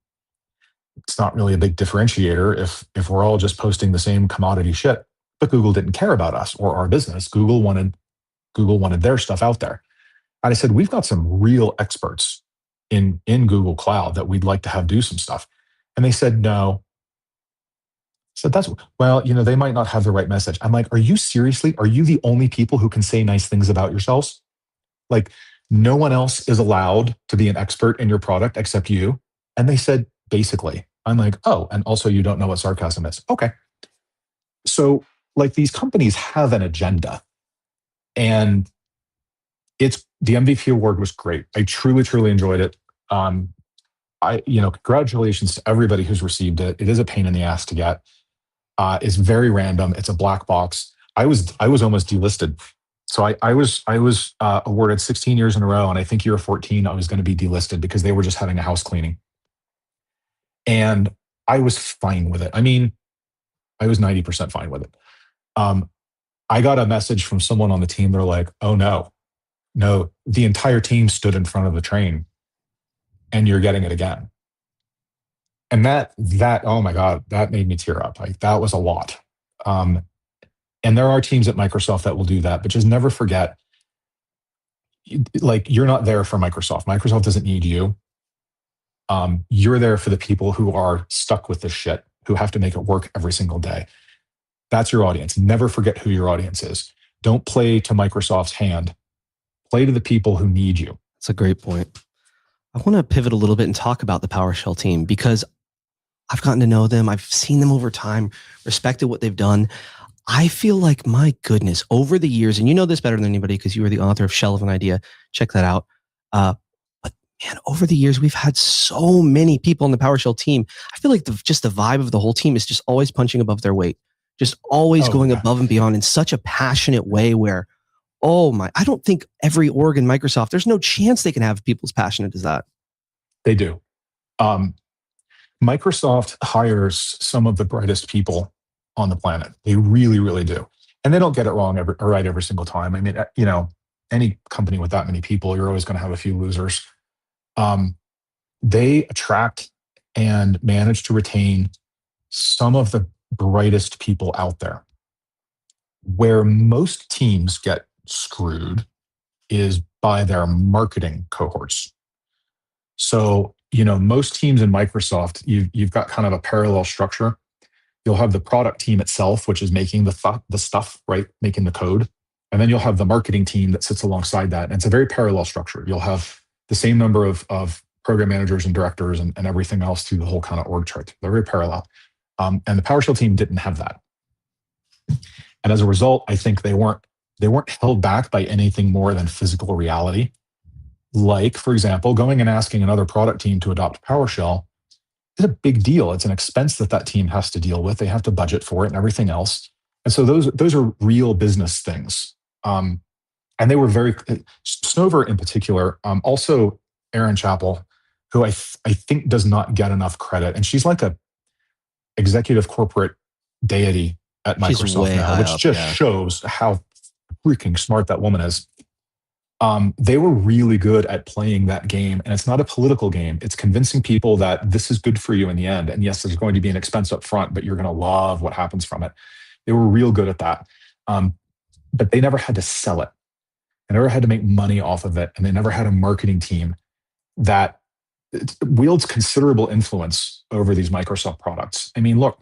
it's not really a big differentiator if we're all just posting the same commodity shit. But Google didn't care about us or our business. Google wanted their stuff out there. And I said, we've got some real experts in Google Cloud that we'd like to have do some stuff. And they said, no. So they might not have the right message. I'm like, are you the only people who can say nice things about yourselves? Like, no one else is allowed to be an expert in your product except you. And they said, basically. I'm like, oh, and also you don't know what sarcasm is. Okay. So, like, these companies have an agenda, and the MVP award was great. I truly, truly enjoyed it. Congratulations to everybody who's received it. It is a pain in the ass to get. It's very random. It's a black box. I was almost delisted. So I was awarded 16 years in a row, and I think year 14 I was going to be delisted because they were just having a house cleaning. And I was fine with it. I mean, I was 90% fine with it. I got a message from someone on the team. They're like, oh no, the entire team stood in front of the train and you're getting it again. And that, oh my God, that made me tear up. Like that was a lot. Um, and there are teams at Microsoft that will do that, but just never forget, like you're not there for Microsoft. Microsoft doesn't need you. You're there for the people who are stuck with this shit, who have to make it work every single day. That's your audience. Never forget who your audience is. Don't play to Microsoft's hand. Play to the people who need you. That's a great point. I want to pivot a little bit and talk about the PowerShell team because I've gotten to know them. I've seen them over time, respected what they've done. I feel like, my goodness, over the years, and you know this better than anybody because you were the author of Shell of an Idea. Check that out. But man, over the years, we've had so many people in the PowerShell team. I feel like just the vibe of the whole team is just always punching above their weight, just always going above and beyond in such a passionate way where, I don't think every org in Microsoft, there's no chance they can have people as passionate as that. They do. Microsoft hires some of the brightest people on the planet. They really, really do. And they don't get it wrong right every single time. I mean, any company with that many people, you're always going to have a few losers. They attract and manage to retain some of the brightest people out there. Where most teams get screwed is by their marketing cohorts. So, most teams in Microsoft, you've got kind of a parallel structure. You'll have the product team itself, which is making the stuff, right? Making the code. And then you'll have the marketing team that sits alongside that. And it's a very parallel structure. You'll have the same number of program managers and directors and everything else through the whole kind of org chart. They're very parallel. And the PowerShell team didn't have that. And as a result, I think they weren't held back by anything more than physical reality. Like, for example, going and asking another product team to adopt PowerShell is a big deal. It's an expense that team has to deal with. They have to budget for it and everything else. And so those are real business things. And they were very, Snover in particular, also Erin Chappell, who I think does not get enough credit. And she's like a executive corporate deity at Microsoft now, which just shows how freaking smart that woman is. They were really good at playing that game. And it's not a political game. It's convincing people that this is good for you in the end. And yes, there's going to be an expense up front, but you're going to love what happens from it. They were real good at that. But they never had to sell it. They never had to make money off of it. And they never had a marketing team that wields considerable influence over these Microsoft products. I mean, look,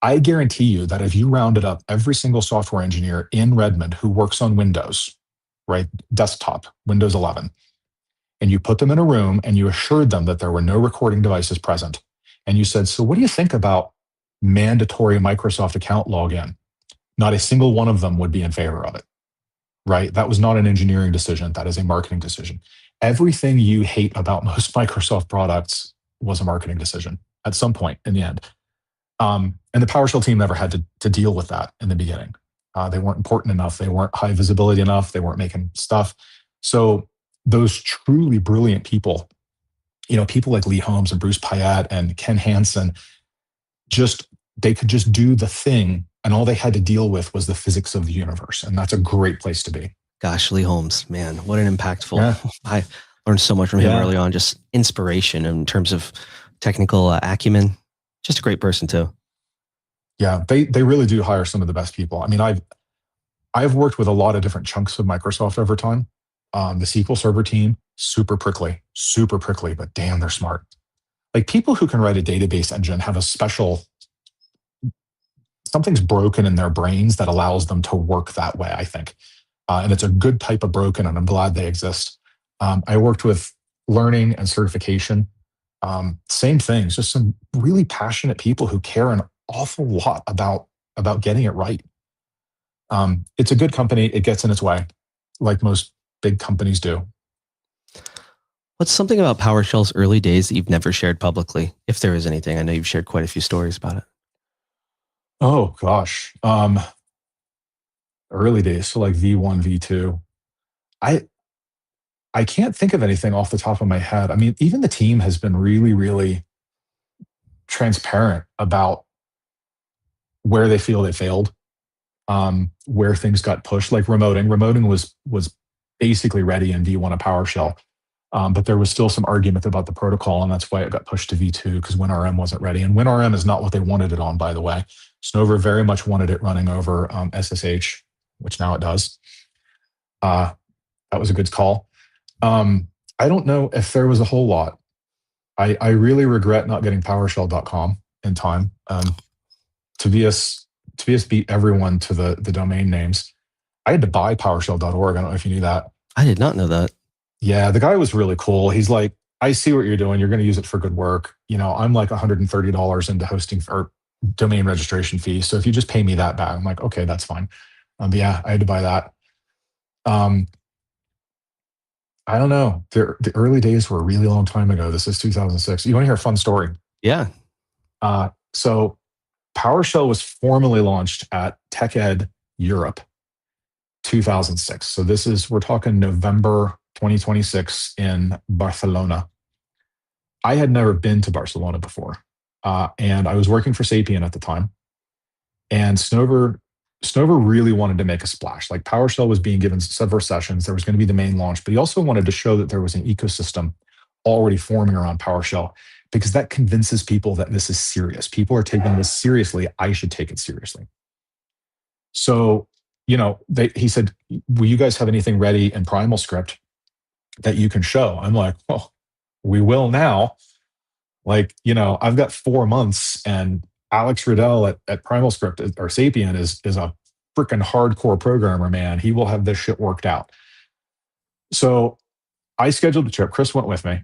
I guarantee you that if you rounded up every single software engineer in Redmond who works on Windows, right, desktop, Windows 11, and you put them in a room and you assured them that there were no recording devices present, and you said, so what do you think about mandatory Microsoft account login? Not a single one of them would be in favor of it, right? That was not an engineering decision. That is a marketing decision. Everything you hate about most Microsoft products was a marketing decision at some point in the end. And the PowerShell team never had to deal with that in the beginning. They weren't important enough. They weren't high visibility enough. They weren't making stuff. So those truly brilliant people, people like Lee Holmes and Bruce Pyatt and Ken Hansen, they could just do the thing, and all they had to deal with was the physics of the universe. And that's a great place to be. Gosh, Lee Holmes, man, what an impactful. Yeah. I learned so much from him early on, just inspiration in terms of technical acumen. Just a great person too. Yeah, they really do hire some of the best people. I mean, I've worked with a lot of different chunks of Microsoft over time. The SQL Server team, super prickly, but damn, they're smart. Like people who can write a database engine have a special, something's broken in their brains that allows them to work that way, I think. And it's a good type of broken, and I'm glad they exist. I worked with learning and certification. Same things, just some really passionate people who care an awful lot about getting it right. It's a good company. It gets in its way, like most big companies do. What's something about PowerShell's early days that you've never shared publicly, if there is anything? I know you've shared quite a few stories about it. Oh, gosh. Early days, so like V1, V2. I can't think of anything off the top of my head. I mean, even the team has been really, really transparent about where they feel they failed, where things got pushed, like remoting. Remoting was basically ready in V1 of PowerShell. But there was still some argument about the protocol, and that's why it got pushed to V2 because WinRM wasn't ready. And WinRM is not what they wanted it on, by the way. Snover very much wanted it running over SSH, which now it does. That was a good call. I don't know if there was a whole lot. I really regret not getting PowerShell.com in time. Tobias beat everyone to the domain names. I had to buy PowerShell.org. I don't know if you knew that. I did not know that. Yeah, the guy was really cool. He's like, I see what you're doing. You're going to use it for good work. I'm like $130 into hosting or domain registration fee. So if you just pay me that back, I'm like, okay, that's fine. But yeah, I had to buy that. I don't know. The early days were a really long time ago. This is 2006. You want to hear a fun story? Yeah. So PowerShell was formally launched at TechEd Europe 2006. So we're talking November 2026 in Barcelona. I had never been to Barcelona before. And I was working for Sapien at the time. And Snover really wanted to make a splash. Like PowerShell was being given several sessions. There was going to be the main launch, but he also wanted to show that there was an ecosystem already forming around PowerShell because that convinces people that this is serious. People are taking this seriously. I should take it seriously. So, he said, will you guys have anything ready in Primal Script that you can show? I'm like, well, we will now. Like, I've got 4 months and Alex Riddell at Primal Script or Sapien is a freaking hardcore programmer, man. He will have this shit worked out. So I scheduled the trip. Chris went with me.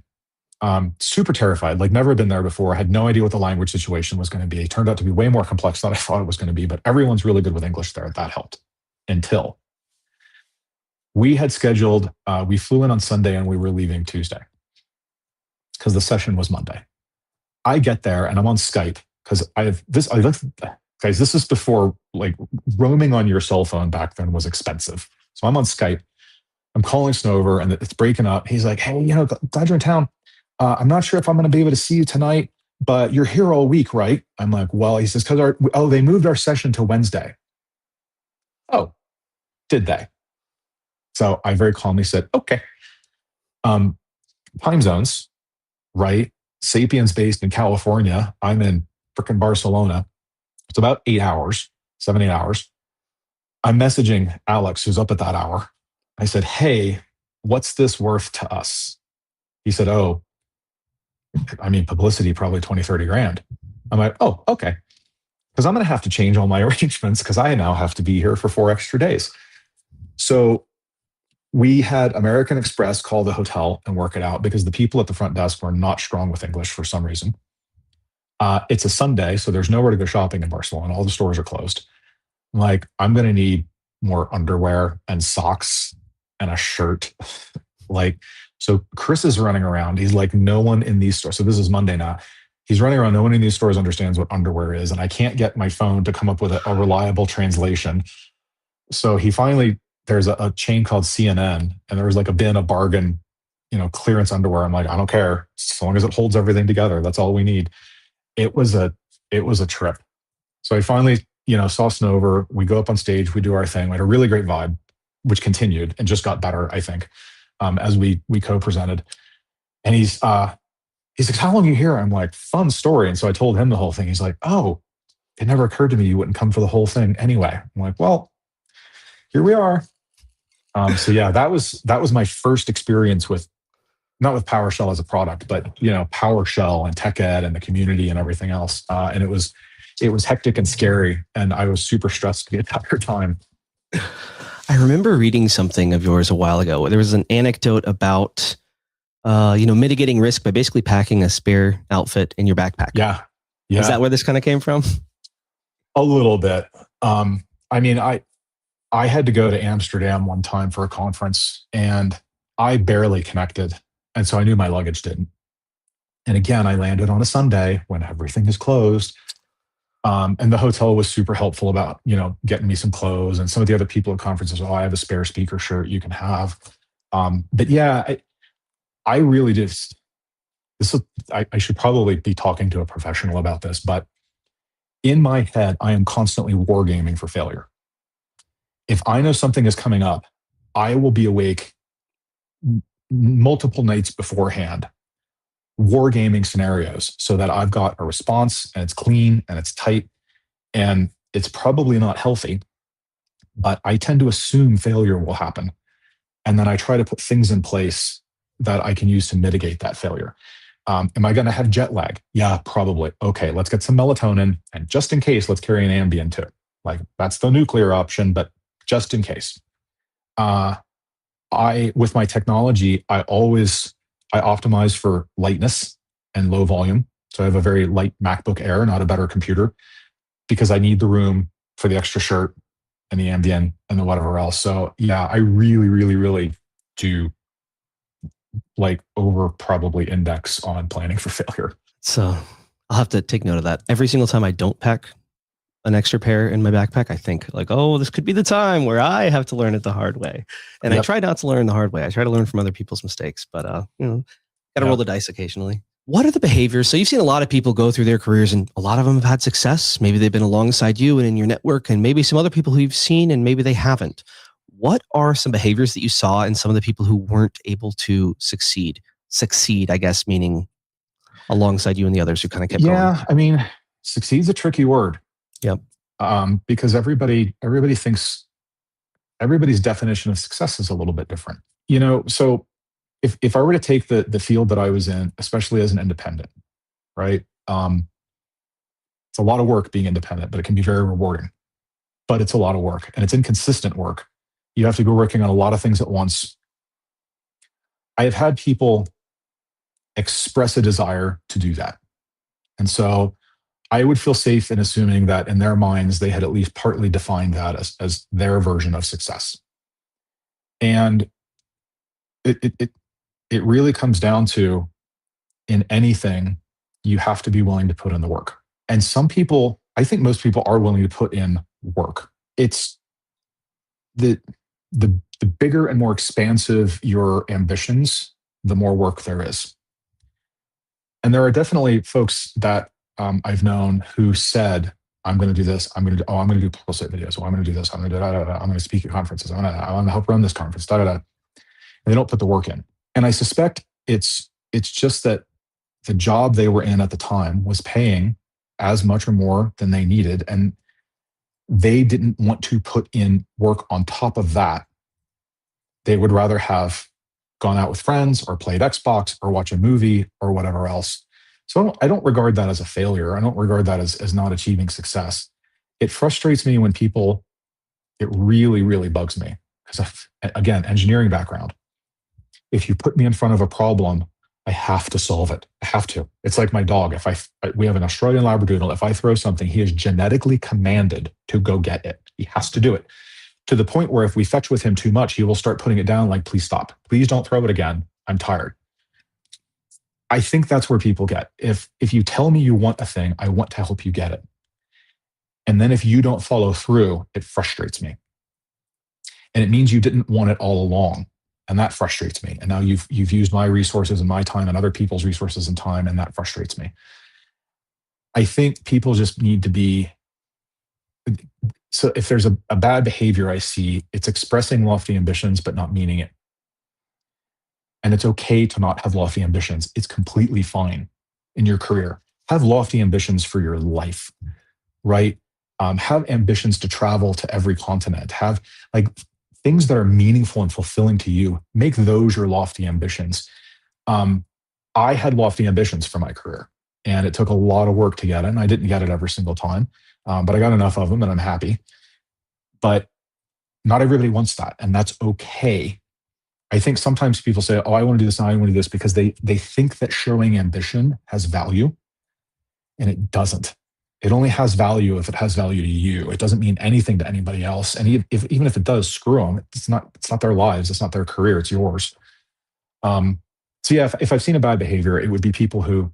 Super terrified, like never been there before. I had no idea what the language situation was going to be. It turned out to be way more complex than I thought it was going to be, but everyone's really good with English there. That helped until we had scheduled, we flew in on Sunday and we were leaving Tuesday because the session was Monday. I get there and I'm on Skype because guys, this is before like roaming on your cell phone back then was expensive. So I'm on Skype. I'm calling Snover and it's breaking up. He's like, hey, glad you're in town. I'm not sure if I'm going to be able to see you tonight, but you're here all week, right? I'm like, well, he says, they moved our session to Wednesday. Oh, did they? So I very calmly said, okay. Time zones, right? Sapien's based in California. I'm in freaking Barcelona. It's about 7, 8 hours. I'm messaging Alex, who's up at that hour. I said, hey, what's this worth to us? He said, oh, publicity, probably 20, 30 grand. I'm like, oh, okay. Because I'm going to have to change all my arrangements because I now have to be here for 4 extra days. So we had American Express call the hotel and work it out because the people at the front desk were not strong with English for some reason. It's a Sunday, so there's nowhere to go shopping in Barcelona. All the stores are closed. I'm like, I'm going to need more underwear and socks and a shirt. So Chris is running around. He's like, no one in these stores. So this is Monday now. He's running around. No one in these stores understands what underwear is. And I can't get my phone to come up with a reliable translation. So he finally, there's a chain called CNN and there was like a bin of bargain, clearance underwear. I'm like, I don't care. As long as it holds everything together, that's all we need. It was a trip. So I finally, saw Snover. We go up on stage, we do our thing. We had a really great vibe, which continued and just got better, I think. As we co-presented. And he's like, how long are you here? I'm like, fun story. And so I told him the whole thing. He's like, oh, it never occurred to me you wouldn't come for the whole thing anyway. I'm like, well, here we are. So yeah, that was my first experience with, not with PowerShell as a product, but PowerShell and TechEd and the community and everything else. And it was hectic and scary. And I was super stressed the entire time. I remember reading something of yours a while ago. There was an anecdote about, mitigating risk by basically packing a spare outfit in your backpack. Yeah. Is that where this kind of came from? A little bit. I had to go to Amsterdam one time for a conference and I barely connected. And so I knew my luggage didn't. And again, I landed on a Sunday when everything is closed. And the hotel was super helpful about, getting me some clothes, and some of the other people at conferences, I have a spare speaker shirt you can have. But yeah, I really just, I should probably be talking to a professional about this, but in my head, I am constantly wargaming for failure. If I know something is coming up, I will be awake multiple nights beforehand, wargaming scenarios so that I've got a response and it's clean and it's tight, and it's probably not healthy, but I tend to assume failure will happen. And then I try to put things in place that I can use to mitigate that failure. Am I going to have jet lag? Yeah, probably. Okay, let's get some melatonin. And just in case, let's carry an Ambien too. Like, that's the nuclear option, but just in case. With my technology, I optimize for lightness and low volume. So I have a very light MacBook Air, not a better computer, because I need the room for the extra shirt and the Ambien and the whatever else. So yeah, I really, really, really do like over probably index on planning for failure. So I'll have to take note of that. Every single time I don't pack an extra pair in my backpack, I think like, oh, this could be the time where I have to learn it the hard way. And I try not to learn the hard way. I try to learn from other people's mistakes, but got to roll the dice occasionally. What are the behaviors? So you've seen a lot of people go through their careers and a lot of them have had success. Maybe they've been alongside you and in your network, and maybe some other people who you've seen and maybe they haven't. What are some behaviors that you saw in some of the people who weren't able to succeed? Succeed, I guess, meaning alongside you and the others who kind of kept going. Yeah, I mean, succeed's a tricky word. Yep. Because everybody thinks everybody's definition of success is a little bit different. So if I were to take the field that I was in, especially as an independent, right? It's a lot of work being independent, but it can be very rewarding. But it's a lot of work, and it's inconsistent work. You have to go working on a lot of things at once. I have had people express a desire to do that. And so I would feel safe in assuming that in their minds, they had at least partly defined that as their version of success. And it really comes down to, in anything, you have to be willing to put in the work. And some people, I think most people are willing to put in work. It's the bigger and more expansive your ambitions, the more work there is. And there are definitely folks that I've known who said, I'm going to do this. I'm going to do post-it videos. I'm going to do this. I'm going to do that. I'm going to speak at conferences. I'm going to help run this conference. And they don't put the work in. And I suspect it's just that the job they were in at the time was paying as much or more than they needed. And they didn't want to put in work on top of that. They would rather have gone out with friends or played Xbox or watch a movie or whatever else. So I don't regard that as a failure. I don't regard that as not achieving success. It frustrates me when people, it really, really bugs me. Because again, engineering background. If you put me in front of a problem, I have to solve it. I have to. It's like my dog. We have an Australian Labradoodle. If I throw something, he is genetically commanded to go get it. He has to do it. To the point where if we fetch with him too much, he will start putting it down like, please stop. Please don't throw it again. I'm tired. I think that's where people get. If you tell me you want a thing, I want to help you get it. And then if you don't follow through, it frustrates me. And it means you didn't want it all along. And that frustrates me. And now you've used my resources and my time and other people's resources and time, and that frustrates me. I think people just need to be, so if there's a bad behavior I see, it's expressing lofty ambitions but not meaning it. And it's okay to not have lofty ambitions. It's completely fine in your career. Have lofty ambitions for your life, right? Have ambitions to travel to every continent. Have like things that are meaningful and fulfilling to you. Make those your lofty ambitions. I had lofty ambitions for my career, and it took a lot of work to get it. And I didn't get it every single time, but I got enough of them and I'm happy. But not everybody wants that, and that's okay. I think sometimes people say, oh, I want to do this and I want to do this because they think that showing ambition has value, and it doesn't. It only has value if it has value to you. It doesn't mean anything to anybody else. And even if it does, screw them. It's not their lives. It's not their career. It's yours. So yeah, if I've seen a bad behavior, it would be people who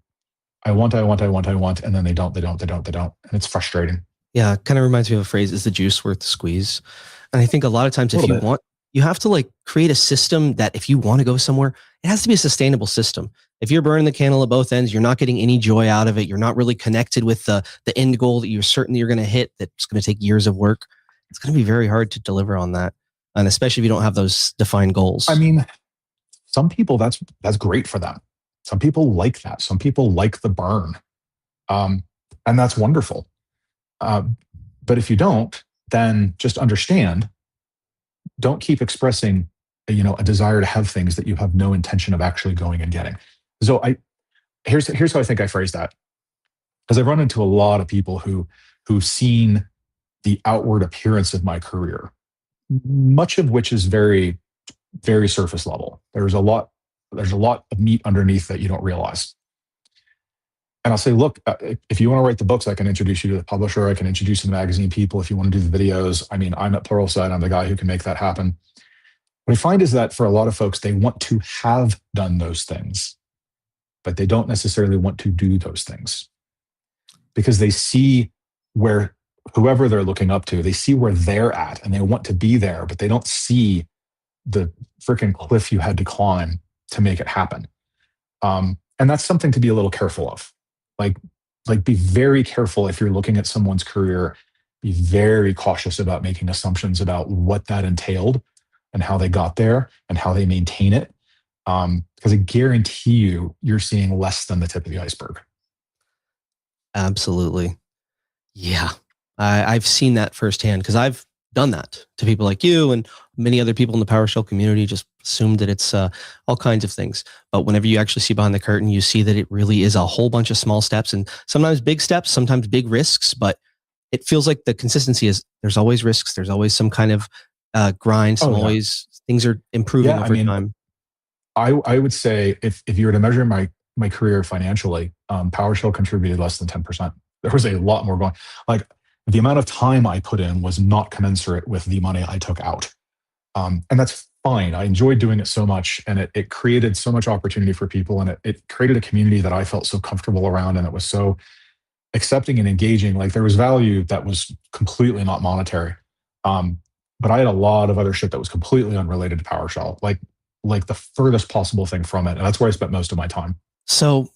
I want, and then they don't. And it's frustrating. Yeah, it kind of reminds me of a phrase, is the juice worth the squeeze? And I think a lot of times if you want, you have to like create a system that if you want to go somewhere, it has to be a sustainable system. If you're burning the candle at both ends, you're not getting any joy out of it. You're not really connected with the end goal that you're certain that you're going to hit. That's going to take years of work. It's going to be very hard to deliver on that. And especially if you don't have those defined goals. I mean, some people that's great for them. Some people like that. Some people like the burn. And that's wonderful. But if you don't, then just understand, don't keep expressing, a desire to have things that you have no intention of actually going and getting. So here's how I think I phrase that. Because I've run into a lot of people who've seen the outward appearance of my career, much of which is very, very surface level. There's a lot of meat underneath that you don't realize. And I'll say, look, if you want to write the books, I can introduce you to the publisher. I can introduce you to the magazine people. If you want to do the videos, I mean, I'm at Pluralsight. I'm the guy who can make that happen. What I find is that for a lot of folks, they want to have done those things, but they don't necessarily want to do those things because they see where whoever they're looking up to, they see where they're at and they want to be there, but they don't see the freaking cliff you had to climb to make it happen. And that's something to be a little careful of. Like be very careful if you're looking at someone's career. Be very cautious about making assumptions about what that entailed and how they got there and how they maintain it. Because I guarantee you're seeing less than the tip of the iceberg. Absolutely. Yeah. I've seen that firsthand because I've done that to people like you and many other people in the PowerShell community. Just assumed that it's all kinds of things. But whenever you actually see behind the curtain, you see that it really is a whole bunch of small steps and sometimes big steps, sometimes big risks. But it feels like the consistency is there's always risks. There's always some kind of grind. Always things are improving over time. I would say if you were to measure my career financially, PowerShell contributed less than 10%. There was a lot more going. Like the amount of time I put in was not commensurate with the money I took out. And that's fine. I enjoyed doing it so much and it created so much opportunity for people and it created a community that I felt so comfortable around and it was so accepting and engaging. Like there was value that was completely not monetary. But I had a lot of other shit that was completely unrelated to PowerShell, like the furthest possible thing from it. And that's where I spent most of my time. So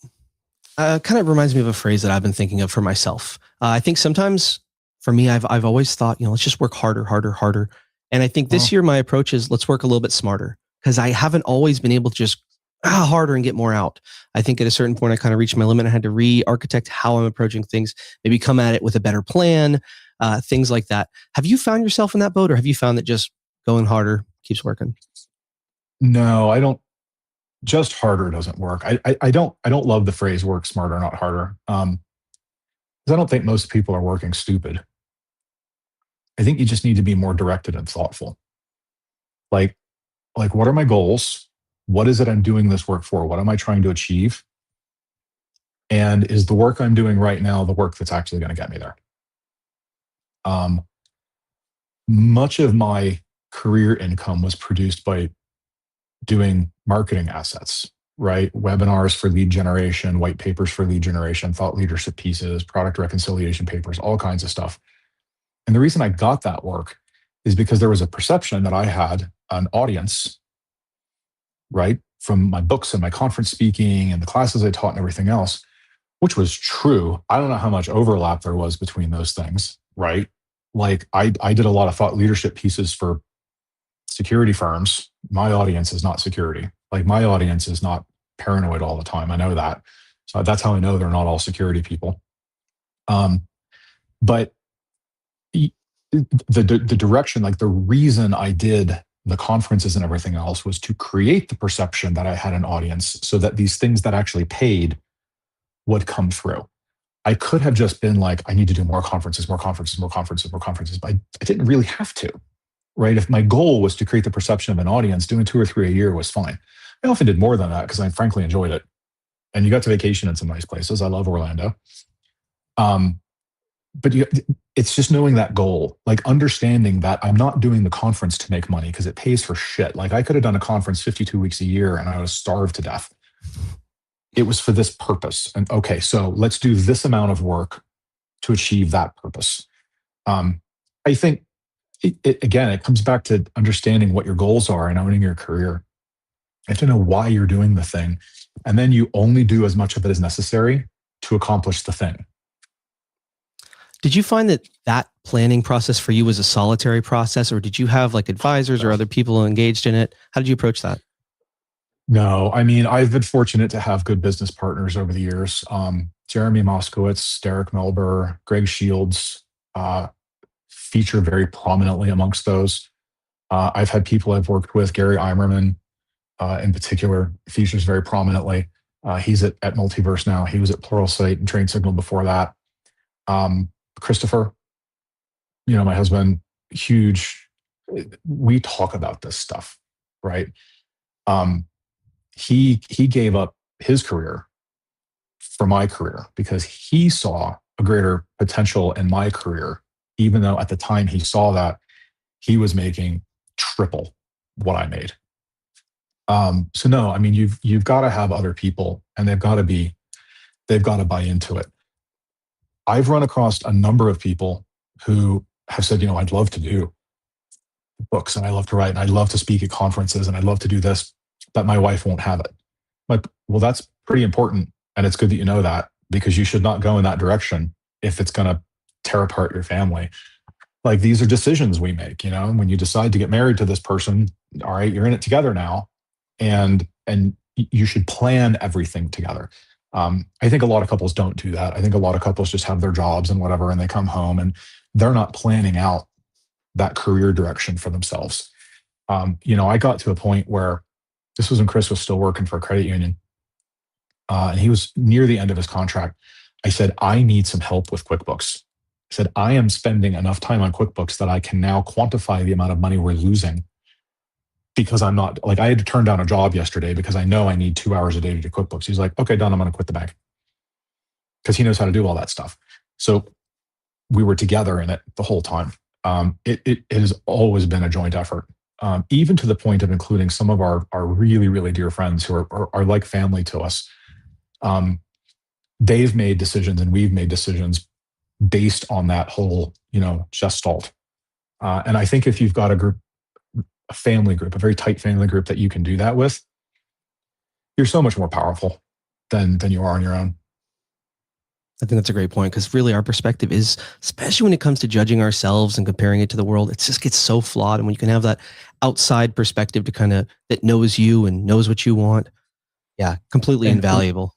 kind of reminds me of a phrase that I've been thinking of for myself. I think sometimes for me, I've always thought, let's just work harder. And I think this year my approach is let's work a little bit smarter because I haven't always been able to just harder and get more out. I think at a certain point I kind of reached my limit. I had to re-architect how I'm approaching things, maybe come at it with a better plan, things like that. Have you found yourself in that boat or have you found that just going harder keeps working? No, I don't. Just harder doesn't work. I don't love the phrase work smarter, not harder. Because I don't think most people are working stupid. I think you just need to be more directed and thoughtful. Like what are my goals? What is it I'm doing this work for? What am I trying to achieve? And is the work I'm doing right now the work that's actually going to get me there? Much of my career income was produced by doing marketing assets, right? Webinars for lead generation, white papers for lead generation, thought leadership pieces, product reconciliation papers, all kinds of stuff. And the reason I got that work is because there was a perception that I had an audience, right? From my books and my conference speaking and the classes I taught and everything else, which was true. I don't know how much overlap there was between those things, right? Like I did a lot of thought leadership pieces for security firms. My audience is not security. Like my audience is not paranoid all the time. I know that. So that's how I know they're not all security people. But the direction, like the reason I did the conferences and everything else was to create the perception that I had an audience so that these things that actually paid would come through. I could have just been like, I need to do more conferences, but I didn't really have to, right? If my goal was to create the perception of an audience, doing 2 or 3 a year was fine. I often did more than that because I frankly enjoyed it. And you got to vacation in some nice places. I love Orlando. But it's just knowing that goal, like understanding that I'm not doing the conference to make money because it pays for shit. Like I could have done a conference 52 weeks a year and I was starved to death. It was for this purpose. And okay, so let's do this amount of work to achieve that purpose. I think, it comes back to understanding what your goals are and owning your career. You have to know why you're doing the thing. And then you only do as much of it as necessary to accomplish the thing. Did you find that planning process for you was a solitary process, or did you have like advisors or other people engaged in it? How did you approach that? No, I mean, I've been fortunate to have good business partners over the years. Jeremy Moskowitz, Derek Melber, Greg Shields feature very prominently amongst those. I've had people I've worked with, Gary Eimerman in particular, features very prominently. He's at Multiverse now. He was at Pluralsight and Train Signal before that. Christopher, my husband, huge. We talk about this stuff, right? He gave up his career for my career because he saw a greater potential in my career, even though at the time he saw that he was making triple what I made. So no, I mean, you've got to have other people, and they've got to buy into it. I've run across a number of people who have said, I'd love to do books, and I love to write, and I'd love to speak at conferences, and I'd love to do this, but my wife won't have it. Like, well, that's pretty important. And it's good that you know that, because you should not go in that direction if it's going to tear apart your family. Like, these are decisions we make, when you decide to get married to this person, all right, you're in it together now, and you should plan everything together. I think a lot of couples don't do that. I think a lot of couples just have their jobs and whatever, and they come home and they're not planning out that career direction for themselves. I got to a point where this was when Chris was still working for a credit union, and he was near the end of his contract. I said, I need some help with QuickBooks. I said, I am spending enough time on QuickBooks that I can now quantify the amount of money we're losing, because I'm not, like, I had to turn down a job yesterday because I know I need 2 hours a day to do QuickBooks. He's like, okay, done, I'm going to quit the bank, because he knows how to do all that stuff. So we were together in it the whole time. It has always been a joint effort, even to the point of including some of our really, really dear friends who are like family to us. They've made decisions and we've made decisions based on that whole, gestalt. And I think if you've got a family group, a very tight family group that you can do that with, you're so much more powerful than you are on your own. I think that's a great point, because really our perspective is, especially when it comes to judging ourselves and comparing it to the world, it just gets so flawed. And when you can have that outside perspective that knows you and knows what you want, yeah, completely invaluable.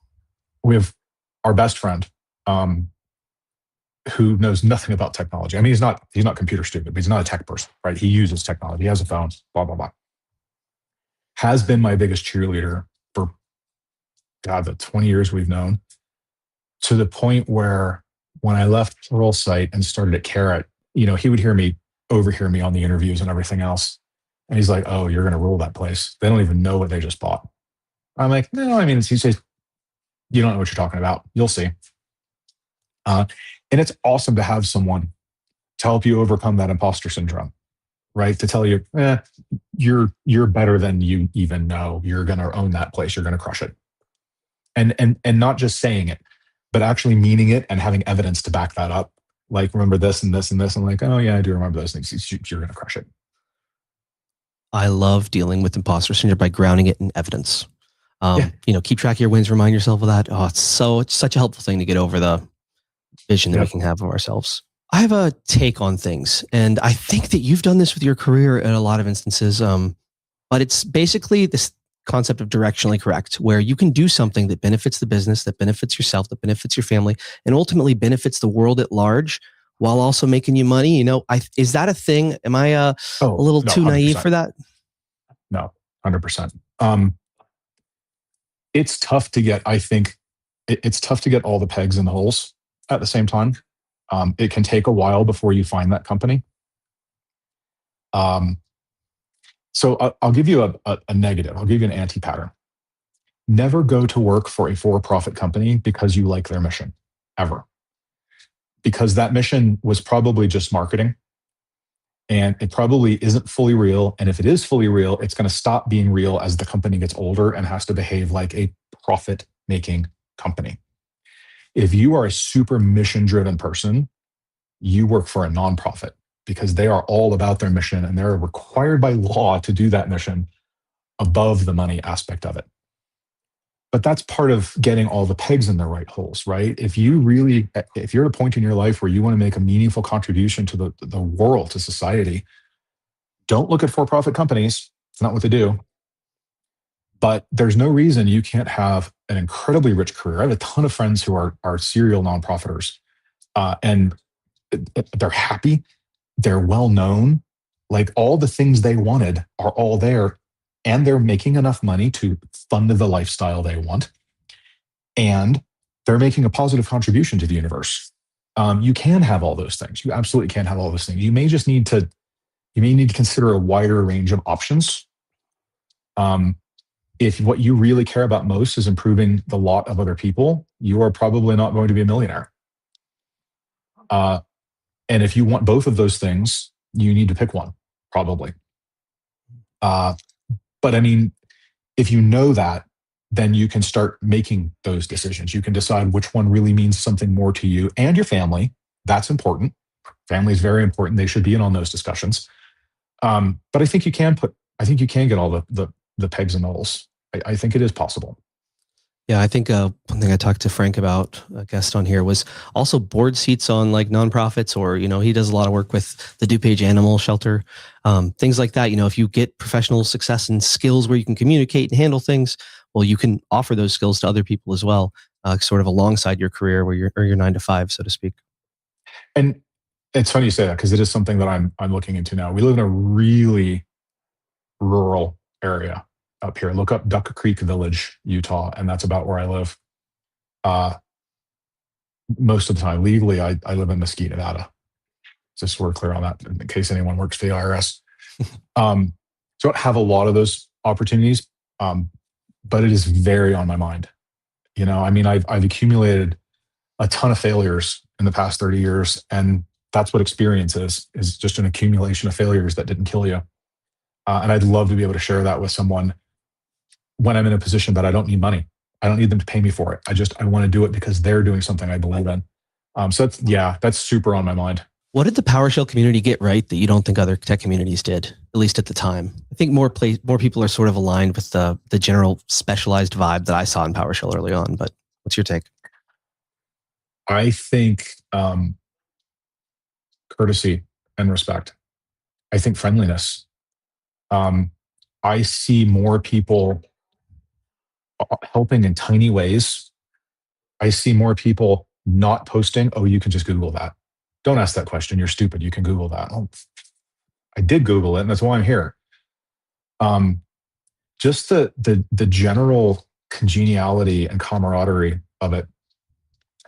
We have our best friend who knows nothing about technology. I mean, he's not computer stupid, but he's not a tech person, right? He uses technology. He has a phone, blah, blah, blah. Has been my biggest cheerleader for, the 20 years we've known, to the point where when I left Pluralsight and started at Carrot, he would overhear me on the interviews and everything else. And he's like, oh, you're going to rule that place. They don't even know what they just bought. I'm like, no, I mean, he says, you don't know what you're talking about. You'll see. And it's awesome to have someone to help you overcome that imposter syndrome, right? To tell you, you're better than you even know. You're going to own that place. You're going to crush it. And not just saying it, but actually meaning it and having evidence to back that up. Like, remember this and this and this. I'm like, oh yeah, I do remember those things. You're going to crush it. I love dealing with imposter syndrome by grounding it in evidence. Keep track of your wins, remind yourself of that. Oh, it's such a helpful thing to get over the vision that we can have of ourselves. I have a take on things, and I think that you've done this with your career in a lot of instances. But it's basically this concept of directionally correct, where you can do something that benefits the business, that benefits yourself, that benefits your family, and ultimately benefits the world at large, while also making you money. Is that a thing? Am I a little too naive 100%. For that? No, 100%. It's tough to get, I think, it's tough to get all the pegs in the holes at the same time. It can take a while before you find that company. So I'll give you a negative. I'll give you an anti-pattern. Never go to work for a for-profit company because you like their mission, ever. Because that mission was probably just marketing, and it probably isn't fully real. And if it is fully real, it's going to stop being real as the company gets older and has to behave like a profit-making company. If you are a super mission-driven person, you work for a nonprofit, because they are all about their mission and they're required by law to do that mission above the money aspect of it. But that's part of getting all the pegs in the right holes, right? If you're at a point in your life where you want to make a meaningful contribution to the world, to society, don't look at for-profit companies. It's not what they do. But there's no reason you can't have an incredibly rich career. I have a ton of friends who are serial nonprofiters, and they're happy, they're well known, like all the things they wanted are all there, and they're making enough money to fund the lifestyle they want, and they're making a positive contribution to the universe. You can have all those things. You absolutely can have all those things. You may need to consider a wider range of options. If what you really care about most is improving the lot of other people, you are probably not going to be a millionaire. And if you want both of those things, you need to pick one, probably. But I mean, if you know that, then you can start making those decisions. You can decide which one really means something more to you and your family. That's important. Family is very important. They should be in on those discussions. But I think you can get all the pegs and holes. I think it is possible. Yeah, I think one thing I talked to Frank about, a guest on here, was also board seats on like nonprofits, or, he does a lot of work with the DuPage Animal Shelter, things like that. If you get professional success and skills where you can communicate and handle things, well, you can offer those skills to other people as well, sort of alongside your career or your 9 to 5, so to speak. And it's funny you say that, because it is something that I'm looking into now. We live in a really rural area up here. Look up Duck Creek Village, Utah, and that's about where I live. Most of the time, legally, I live in Mesquite, Nevada. Just so we're clear on that, in case anyone works for the IRS. So I don't have a lot of those opportunities, but it is very on my mind. I've accumulated a ton of failures in the past 30 years, and that's what experience is just an accumulation of failures that didn't kill you. And I'd love to be able to share that with someone when I'm in a position that I don't need money. I don't need them to pay me for it. I want to do it because they're doing something I believe in. So that's super on my mind. What did the PowerShell community get right that you don't think other tech communities did, at least at the time? I think more people are sort of aligned with the general specialized vibe that I saw in PowerShell early on. But what's your take? I think courtesy and respect. I think friendliness. I see more people helping in tiny ways. I see more people not posting, "Oh, you can just Google that. Don't ask that question. You're stupid. You can Google that." Oh, I did Google it, and that's why I'm here. Just the general congeniality and camaraderie of it,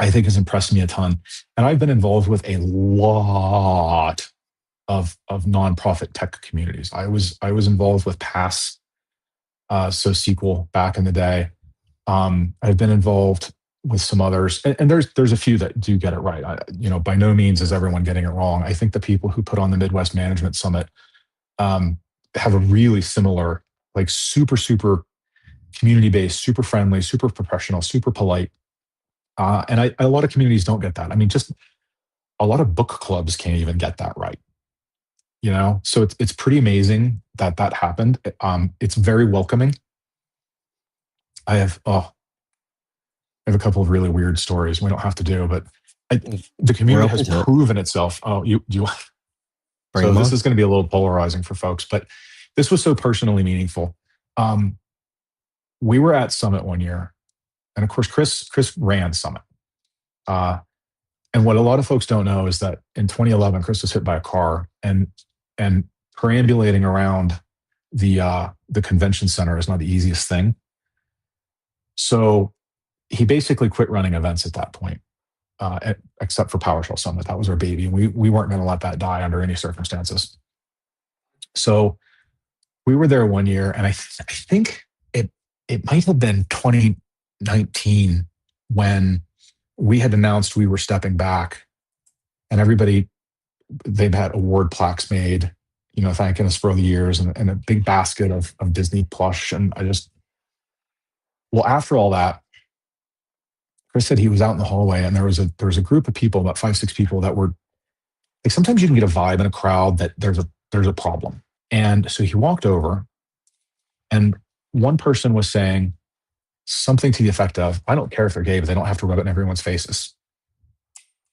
I think, has impressed me a ton. And I've been involved with a lot of nonprofit tech communities. I was involved with Pass, SoSQL back in the day. I've been involved with some others, and there's a few that do get it right. By no means is everyone getting it wrong. I think the people who put on the Midwest Management Summit have a really similar, like super community based, super friendly, super professional, super polite. And a lot of communities don't get that. I mean, just a lot of book clubs can't even get that right. So it's pretty amazing that happened. It's very welcoming. I have a couple of really weird stories we don't have to do, but the community has proven itself. Oh, so this is going to be a little polarizing for folks, but this was so personally meaningful. We were at Summit one year, and of course, Chris ran Summit. And what a lot of folks don't know is that in 2011, Chris was hit by a car, and perambulating around the convention center is not the easiest thing. So he basically quit running events at that point, except for PowerShell Summit. That was our baby, and we weren't going to let that die under any circumstances. So we were there one year, and I think it might have been 2019 when we had announced we were stepping back, and they've had award plaques made, thanking us for all the years, and a big basket of Disney plush. And after all that, Chris said he was out in the hallway, and there was a group of people, about 5-6 people, that were like, sometimes you can get a vibe in a crowd that there's a problem. And so he walked over, and one person was saying something to the effect of, "I don't care if they're gay, but they don't have to rub it in everyone's faces,"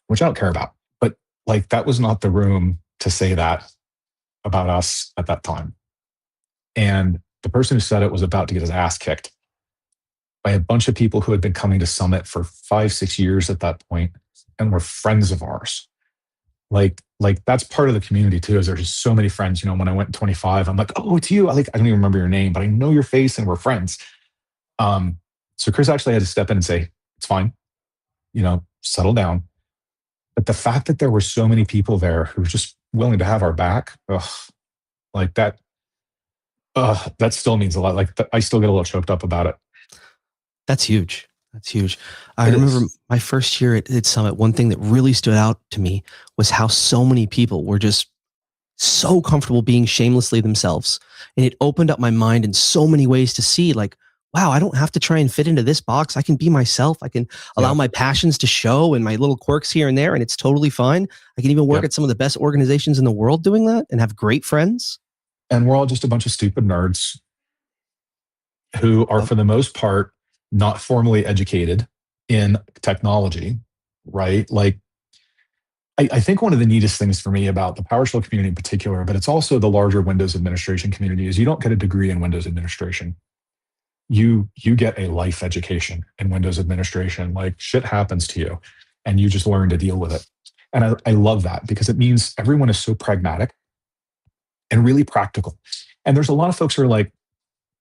which I don't care about. But like, that was not the room to say that about us at that time. And the person who said it was about to get his ass kicked by a bunch of people who had been coming to Summit for 5-6 years at that point and were friends of ours. Like that's part of the community too, is there's just so many friends. When I went in 25, I'm like, oh, it's you. I don't even remember your name, but I know your face and we're friends. So Chris actually had to step in and say, it's fine, settle down. But the fact that there were so many people there who were just willing to have our back, that still means a lot. I still get a little choked up about it. That's huge. That's huge. I remember my first year at Summit, one thing that really stood out to me was how so many people were just so comfortable being shamelessly themselves. And it opened up my mind in so many ways to see wow, I don't have to try and fit into this box. I can be myself. I can allow my passions to show and my little quirks here and there, and it's totally fine. I can even work at some of the best organizations in the world doing that and have great friends. And we're all just a bunch of stupid nerds who are, for the most part, not formally educated in technology, right? I think one of the neatest things for me about the PowerShell community in particular, but it's also the larger Windows administration community, is you don't get a degree in Windows administration. You get a life education in Windows administration. Shit happens to you and you just learn to deal with it. And I love that, because it means everyone is so pragmatic and really practical. And there's a lot of folks who are like,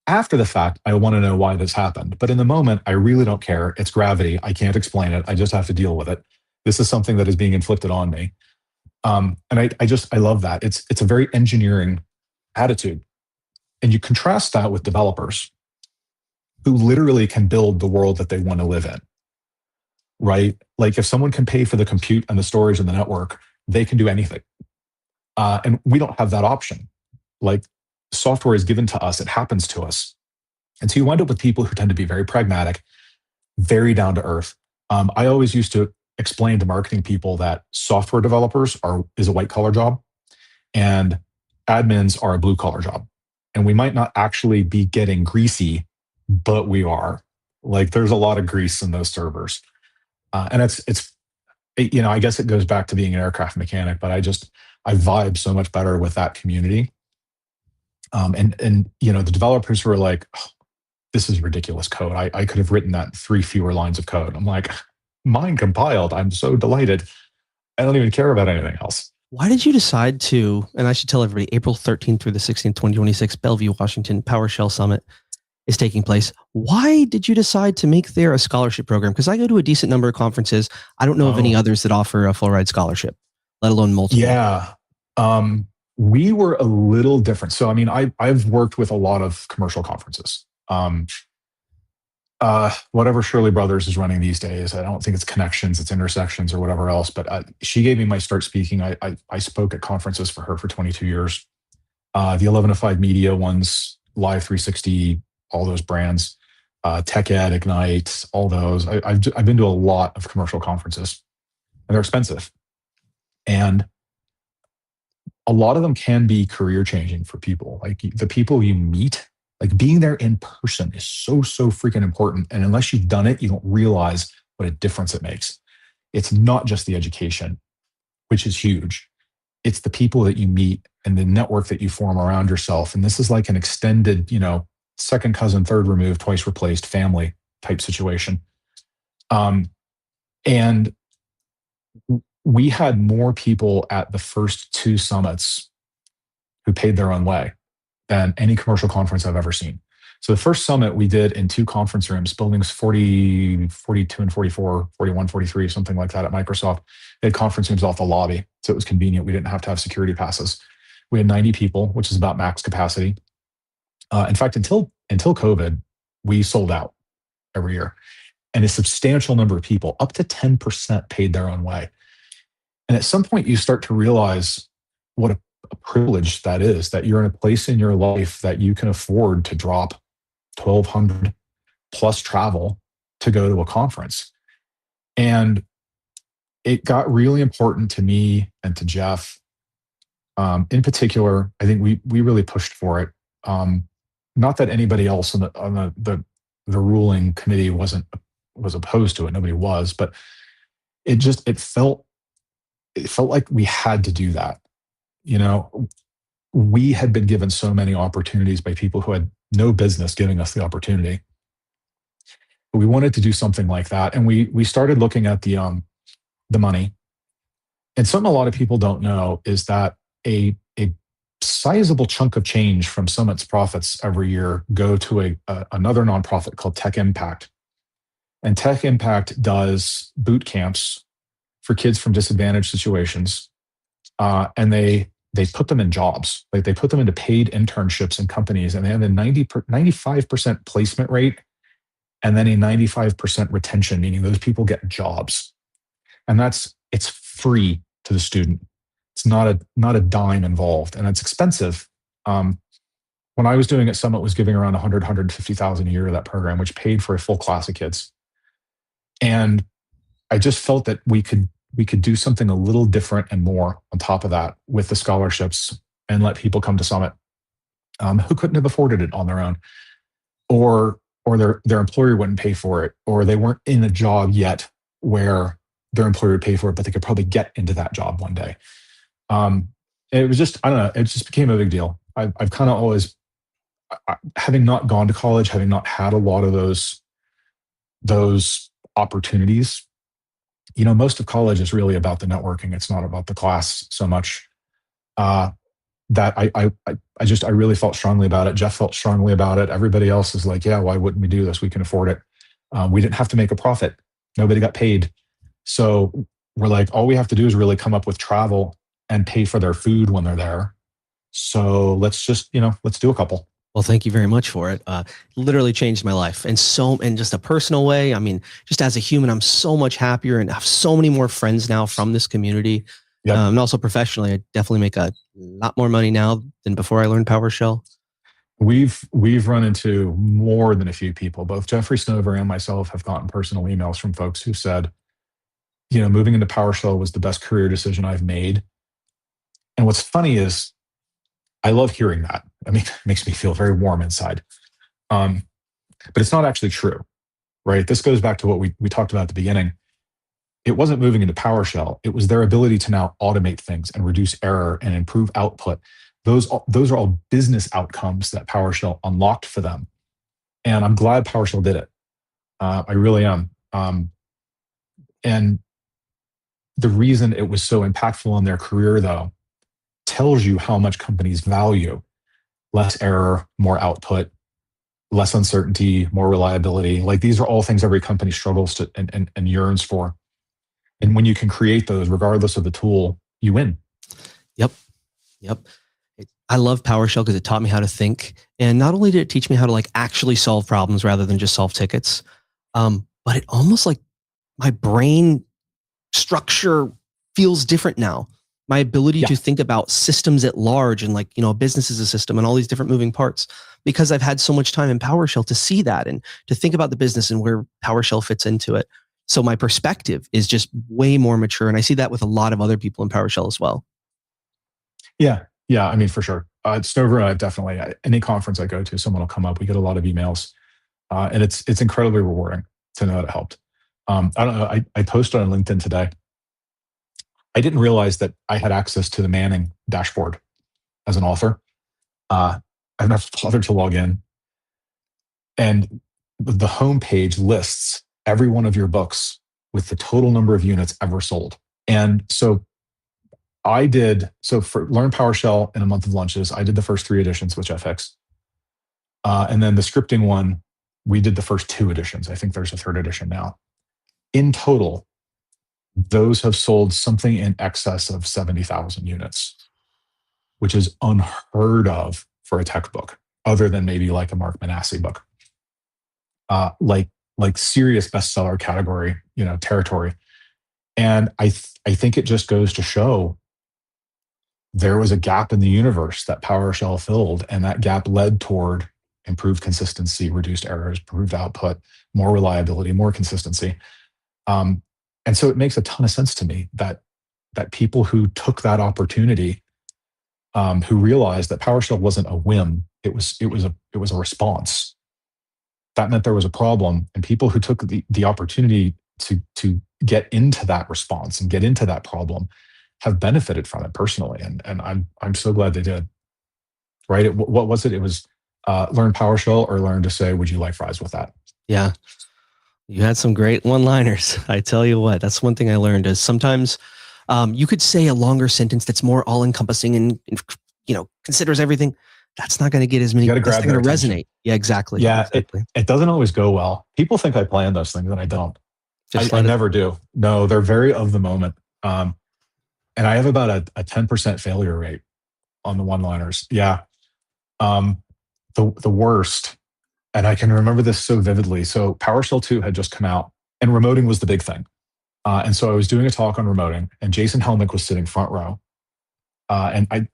after the fact, I want to know why this happened. But in the moment, I really don't care. It's gravity. I can't explain it. I just have to deal with it. This is something that is being inflicted on me. And I love that. It's a very engineering attitude. And you contrast that with developers who literally can build the world that they want to live in, right? If someone can pay for the compute and the storage and the network, they can do anything. And we don't have that option. Software is given to us, it happens to us. And so you wind up with people who tend to be very pragmatic, very down to earth. I always used to explain to marketing people that software developers is a white collar job and admins are a blue collar job. And we might not actually be getting greasy, but we are. There's a lot of grease in those servers. And I guess it goes back to being an aircraft mechanic, but I vibe so much better with that community. And the developers who are like, oh, this is ridiculous code. I could have written that in 3 fewer lines of code. I'm like, mine compiled. I'm so delighted. I don't even care about anything else. Why did you decide to, and I should tell everybody, April 13th through the 16th, 2026, Bellevue, Washington, PowerShell Summit is taking place. Why did you decide to make there a scholarship program? Because I go to a decent number of conferences. I don't know of any others that offer a full ride scholarship, let alone multiple. Yeah. We were a little different. So, I've worked with a lot of commercial conferences. Whatever Shirley Brothers is running these days, I don't think it's Connections, it's Intersections or whatever else, but she gave me my start speaking. I spoke at conferences for her for 22 years. The 11to5 Media ones, Live 360, all those brands, Tech Ed, Ignite, all those. I've been to a lot of commercial conferences, and they're expensive. And a lot of them can be career changing for people. The people you meet, being there in person is so freaking important. And unless you've done it, you don't realize what a difference it makes. It's not just the education, which is huge. It's the people that you meet and the network that you form around yourself. And this is like an extended, second cousin, third removed, twice replaced family type situation. And we had more people at the first 2 summits who paid their own way than any commercial conference I've ever seen. So the first summit we did in 2 conference rooms, buildings 40, 42 and 44, 41, 43, something like that at Microsoft. They had conference rooms off the lobby, so it was convenient. We didn't have to have security passes. We had 90 people, which is about max capacity. In fact, until COVID, we sold out every year. And a substantial number of people, up to 10%, paid their own way. And at some point, you start to realize what a privilege that is, that you're in a place in your life that you can afford to drop $1,200 plus travel to go to a conference. And it got really important to me and to Jeff. In particular, I think we really pushed for it. Not that anybody else on the ruling committee was opposed to it. Nobody was, but it felt like we had to do that. We had been given so many opportunities by people who had no business giving us the opportunity. But we wanted to do something like that. And we started looking at the money. And something a lot of people don't know is that a sizable chunk of change from Summit's profits every year go to another nonprofit called Tech Impact. And Tech Impact does boot camps for kids from disadvantaged situations. And they put them in jobs. Like they put them into paid internships in companies, and they have a 95% placement rate and then a 95% retention, meaning those people get jobs. And it's free to the student. It's not a dime involved, and it's expensive. When I was doing it, Summit was giving around $150,000 a year to that program, which paid for a full class of kids. And I just felt that we could do something a little different and more on top of that with the scholarships, and let people come to Summit who couldn't have afforded it on their own, or their employer wouldn't pay for it, or they weren't in a job yet where their employer would pay for it, but they could probably get into that job one day. It was just, I don't know, it just became a big deal. I've kind of always, having not gone to college, having not had a lot of those opportunities, most of college is really about the networking. It's not about the class so much. That I really felt strongly about it. Jeff felt strongly about it. Everybody else is like, yeah, why wouldn't we do this? We can afford it. We didn't have to make a profit. Nobody got paid. So we're like, all we have to do is really come up with travel and pay for their food when they're there. So let's just, let's do a couple. Well, thank you very much for it. Literally changed my life in just a personal way. I mean, just as a human, I'm so much happier and have so many more friends now from this community. Yep. And also professionally, I definitely make a lot more money now than before I learned PowerShell. We've run into more than a few people. Both Jeffrey Snover and myself have gotten personal emails from folks who said, moving into PowerShell was the best career decision I've made. And what's funny is I love hearing that. I mean, it makes me feel very warm inside. But it's not actually true, right? This goes back to what we talked about at the beginning. It wasn't moving into PowerShell. It was their ability to now automate things and reduce error and improve output. Those are all business outcomes that PowerShell unlocked for them. And I'm glad PowerShell did it. I really am. And the reason it was so impactful in their career, though, tells you how much companies value less error, more output, less uncertainty, more reliability. Like these are all things every company struggles to and yearns for. And when you can create those, regardless of the tool, you win. Yep. I love PowerShell because it taught me how to think. And not only did it teach me how to actually solve problems rather than just solve tickets, but it almost my brain structure feels different now. My ability to think about systems at large and a business is a system and all these different moving parts, because I've had so much time in PowerShell to see that and to think about the business and where PowerShell fits into it. So my perspective is just way more mature. And I see that with a lot of other people in PowerShell as well. Yeah. I mean, for sure. Snover and I definitely, any conference I go to, someone will come up. We get a lot of emails. And it's incredibly rewarding to know that it helped. I don't know. I posted on LinkedIn today. I didn't realize that I had access to the Manning dashboard as an author. I've not bothered to log in. And the homepage lists every one of your books with the total number of units ever sold. And so for Learn PowerShell in a Month of Lunches, I did the first 3 editions with FX. And then the scripting one, we did the first 2 editions. I think there's a 3rd edition now. In total, those have sold something in excess of 70,000 units, which is unheard of for a tech book, other than maybe a Mark Manasseh book. Like serious bestseller category, territory. And I think it just goes to show there was a gap in the universe that PowerShell filled, and that gap led toward improved consistency, reduced errors, improved output, more reliability, more consistency. And so it makes a ton of sense to me that people who took that opportunity, who realized that PowerShell wasn't a whim, it was a response. That meant there was a problem, and people who took the opportunity to get into that response and get into that problem have benefited from it personally. And I'm so glad they did. Right? What was it? It was learn PowerShell or learn to say, would you like fries with that? Yeah. You had some great one-liners. I tell you what, that's one thing I learned is sometimes you could say a longer sentence that's more all-encompassing and considers everything. That's not going to get as many. That's not going to resonate. Yeah, exactly. Yeah, exactly. It doesn't always go well. People think I plan those things, and I don't. I never do. No, they're very of the moment. And I have about a 10% failure rate on the one-liners. Yeah. The worst, and I can remember this so vividly. So PowerShell 2 had just come out, and remoting was the big thing. And so I was doing a talk on remoting, and Jason Helmick was sitting front row. And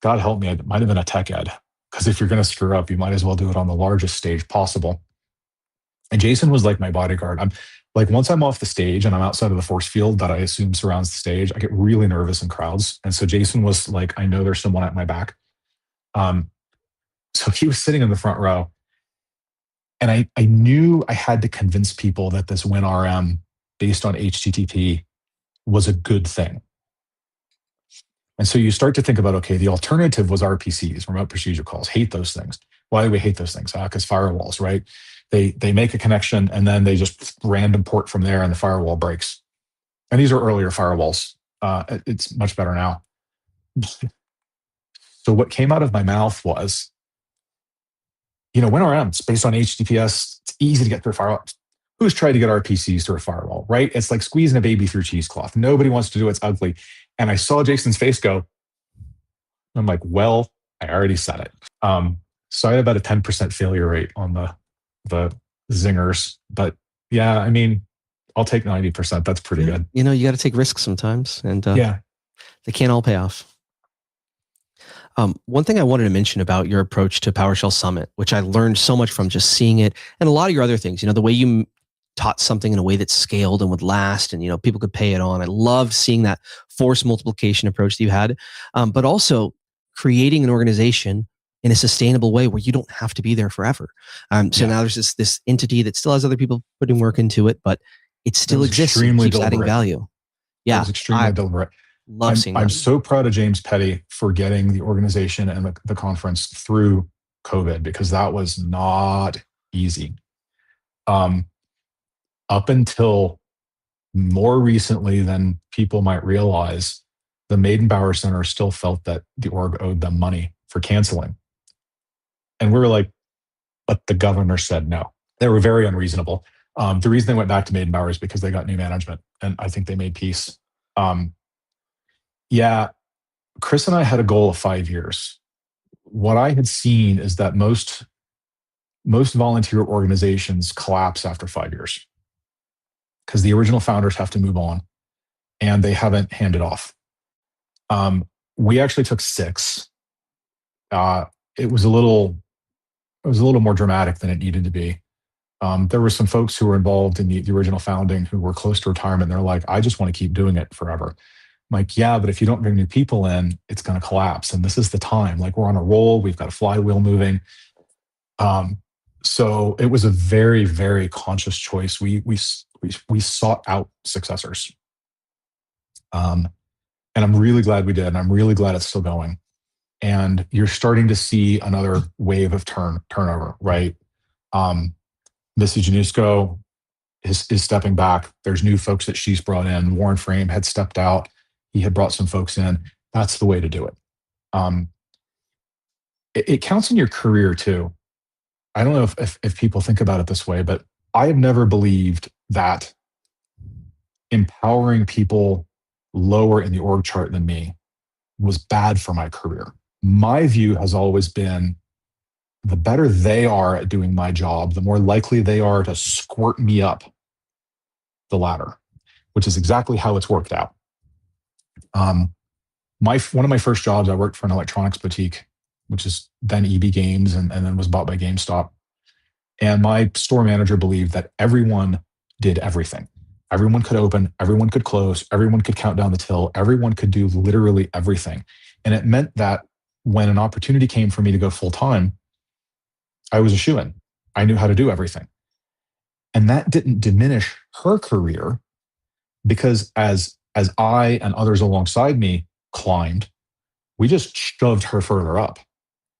God help me, it might have been a tech ed, because if you're going to screw up, you might as well do it on the largest stage possible. And Jason was like my bodyguard. I'm like, once I'm off the stage and I'm outside of the force field that I assume surrounds the stage, I get really nervous in crowds. And so Jason was like, I know there's someone at my back. So he was sitting in the front row. And I knew I had to convince people that this WinRM based on HTTP was a good thing. And so you start to think about, okay, the alternative was RPCs, remote procedure calls. Hate those things. Why do we hate those things? Because firewalls, right? They make a connection and then they just random port from there and the firewall breaks. And these are earlier firewalls. It's much better now. So what came out of my mouth was, WinRM, it's based on HTTPS. It's easy to get through a firewall. Who's tried to get RPCs through a firewall, right? It's like squeezing a baby through cheesecloth. Nobody wants to do it. It's ugly. And I saw Jason's face go. I'm like, well, I already said it. So I had about a 10% failure rate on the zingers. But yeah, I mean, I'll take 90%. That's pretty good. You got to take risks sometimes. And they can't all pay off. One thing I wanted to mention about your approach to PowerShell Summit, which I learned so much from just seeing it, and a lot of your other things, the way you taught something in a way that scaled and would last, and people could pay it on. I loved seeing that force multiplication approach that you had, but also creating an organization in a sustainable way where you don't have to be there forever. Now there's this entity that still has other people putting work into it, but it still exists and keeps adding value. Yeah, it's extremely deliberate. Love seeing that. I'm so proud of James Petty for getting the organization and the conference through COVID, because that was not easy. Up until more recently than people might realize, the Maidenbauer Center still felt that the org owed them money for canceling. And we were like, but the governor said no. They were very unreasonable. The reason they went back to Maidenbauer is because they got new management, and I think they made peace. Chris and I had a goal of 5 years. What I had seen is that most volunteer organizations collapse after 5 years because the original founders have to move on and they haven't handed off. We actually took 6. It was a little more dramatic than it needed to be. There were some folks who were involved in the original founding who were close to retirement. They're like, I just want to keep doing it forever. I'm like, yeah, but if you don't bring new people in, it's going to collapse. And this is the time. Like, we're on a roll. We've got a flywheel moving. So it was a very, very conscious choice. We sought out successors. And I'm really glad we did. And I'm really glad it's still going. And you're starting to see another wave of turnover, right? Missy Janusko is stepping back. There's new folks that she's brought in. Warren Frame had stepped out. He had brought some folks in. That's the way to do it. It counts in your career too. I don't know if people think about it this way, but I have never believed that empowering people lower in the org chart than me was bad for my career. My view has always been the better they are at doing my job, the more likely they are to squirt me up the ladder, which is exactly how it's worked out. One of my first jobs, I worked for an electronics boutique, which is then EB Games and then was bought by GameStop. And my store manager believed that everyone did everything. Everyone could open, everyone could close, everyone could count down the till, everyone could do literally everything. And it meant that when an opportunity came for me to go full time, I was a shoo-in. I knew how to do everything. And that didn't diminish her career, because as I and others alongside me climbed, we just shoved her further up.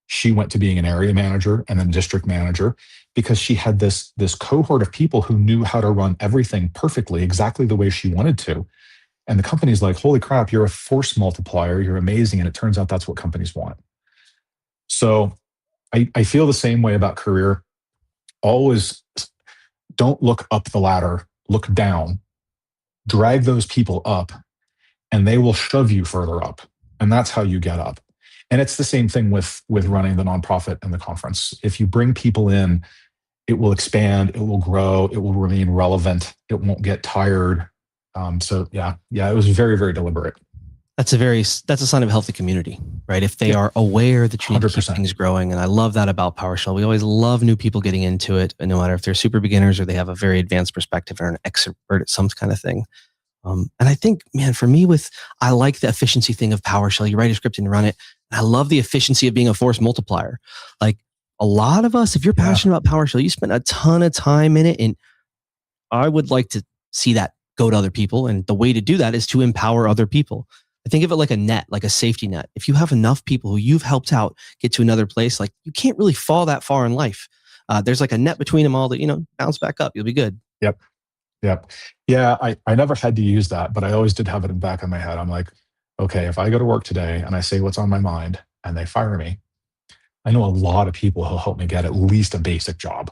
She went to being an area manager and then district manager because she had this cohort of people who knew how to run everything perfectly, exactly the way she wanted to. And the company's like, holy crap, you're a force multiplier. You're amazing. And it turns out that's what companies want. So I feel the same way about career. Always don't look up the ladder, look down, drag those people up, and they will shove you further up. And that's how you get up. And it's the same thing with running the nonprofit and the conference. If you bring people in, it will expand, it will grow, it will remain relevant, it won't get tired. So yeah, it was very, very deliberate. That's a sign of a healthy community, right? If they are aware that you need to keep things growing. And I love that about PowerShell. We always love new people getting into it, and no matter if they're super beginners or they have a very advanced perspective or an expert at some kind of thing. And I think, man, for me, I like the efficiency thing of PowerShell. You write a script and run it. And I love the efficiency of being a force multiplier. Like a lot of us, if you're passionate about PowerShell, you spend a ton of time in it. And I would like to see that go to other people. And the way to do that is to empower other people. I think of it like a net, like a safety net. If you have enough people who you've helped out get to another place, like you can't really fall that far in life. There's like a net between them all that, bounce back up. You'll be good. Yep. Yeah, I never had to use that, but I always did have it in the back of my head. I'm like, okay, if I go to work today and I say what's on my mind and they fire me, I know a lot of people who'll help me get at least a basic job.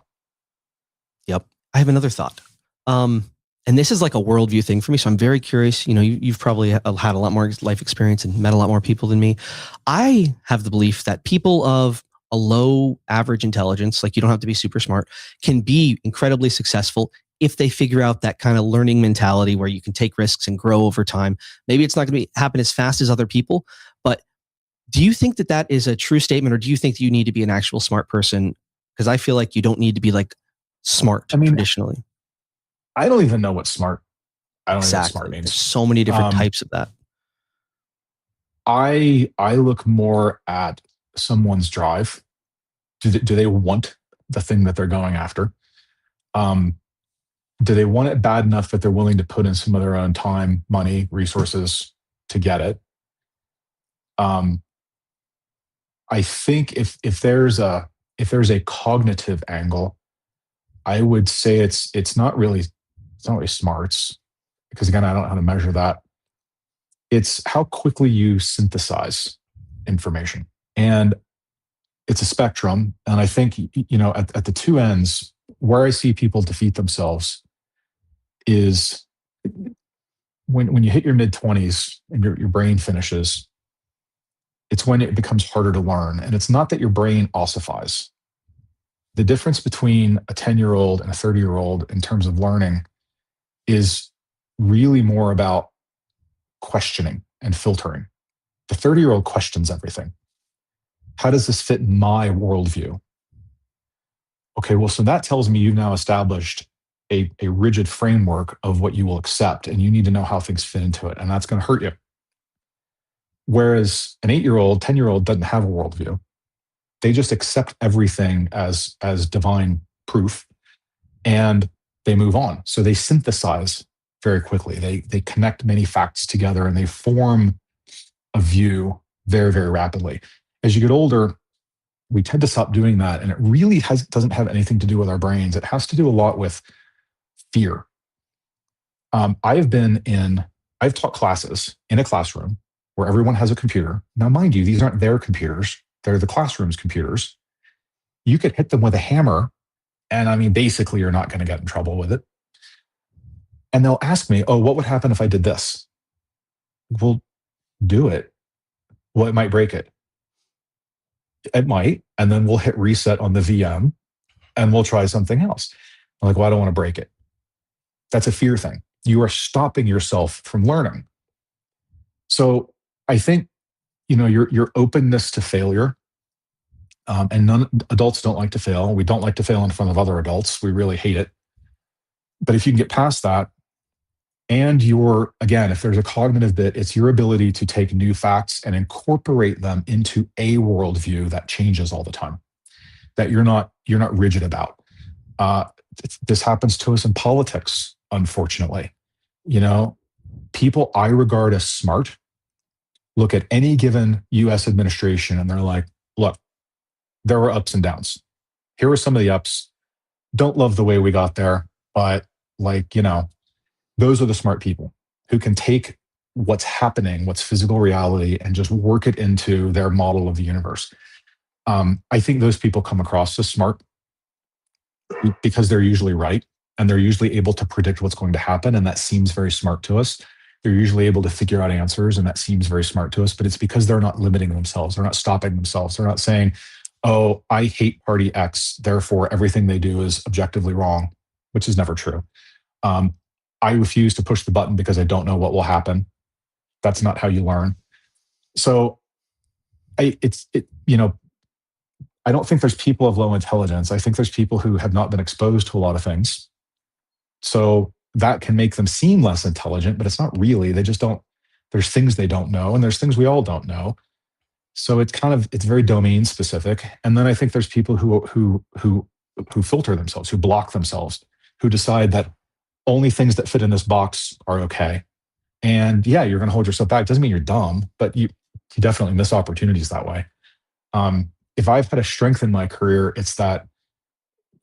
Yep. I have another thought. And this is like a worldview thing for me. So I'm very curious. You've probably had a lot more life experience and met a lot more people than me. I have the belief that people of a low average intelligence, like you don't have to be super smart, can be incredibly successful if they figure out that kind of learning mentality where you can take risks and grow over time. Maybe it's not going to happen as fast as other people, but do you think that is a true statement, or do you think that you need to be an actual smart person? Because I feel like you don't need to be like smart traditionally. I don't even know what smart. I don't know what Exactly. smart means. There's so many different types of that. I look more at someone's drive. Do they want the thing that they're going after? Do they want it bad enough that they're willing to put in some of their own time, money, resources to get it? I think if there's a cognitive angle, I would say it's not really smarts, because again, I don't know how to measure that. It's how quickly you synthesize information, and it's a spectrum. And I think at the two ends, where I see people defeat themselves is when you hit your mid-20s and your brain finishes. It's when it becomes harder to learn. And it's not that your brain ossifies. The difference between a 10-year-old and a 30-year-old in terms of learning is really more about questioning and filtering. The 30-year-old questions everything. How does this fit in my worldview? Okay, well, so that tells me you've now established a rigid framework of what you will accept, and you need to know how things fit into it, and that's going to hurt you. Whereas an 8-year-old, 10-year-old doesn't have a worldview. They just accept everything as divine proof, and they move on. So they synthesize very quickly. They connect many facts together, and they form a view very, very rapidly. As you get older, we tend to stop doing that, and it really doesn't have anything to do with our brains. It has to do a lot with fear. I've taught classes in a classroom where everyone has a computer. Now, mind you, these aren't their computers. They're the classroom's computers. You could hit them with a hammer, and basically you're not going to get in trouble with it. And they'll ask me, oh, what would happen if I did this? Well, do it. Well, it might break it. It might, and then we'll hit reset on the VM and we'll try something else. I'm like, well, I don't want to break it. That's a fear thing. You are stopping yourself from learning. So I think, your openness to failure, and adults don't like to fail. We don't like to fail in front of other adults. We really hate it. But if you can get past that, and if there's a cognitive bit, it's your ability to take new facts and incorporate them into a worldview that changes all the time, that you're not rigid about. This happens to us in politics, unfortunately. People I regard as smart look at any given US administration and they're like, look, there were ups and downs. Here are some of the ups. Don't love the way we got there, but those are the smart people who can take what's happening, what's physical reality, and just work it into their model of the universe. I think those people come across as smart because they're usually right, and they're usually able to predict what's going to happen, and that seems very smart to us. They're usually able to figure out answers, and that seems very smart to us, but it's because they're not limiting themselves. They're not stopping themselves. They're not saying, oh, I hate party X, therefore everything they do is objectively wrong, which is never true. I refuse to push the button because I don't know what will happen. That's not how you learn. So I don't think there's people of low intelligence. I think there's people who have not been exposed to a lot of things. So that can make them seem less intelligent, but it's not really. They just don't, there's things they don't know, and there's things we all don't know. So it's very domain specific. And then I think there's people who filter themselves, who block themselves, who decide that only things that fit in this box are okay. And yeah, you're going to hold yourself back. Doesn't mean you're dumb, but you definitely miss opportunities that way. If I've had a strength in my career, it's that,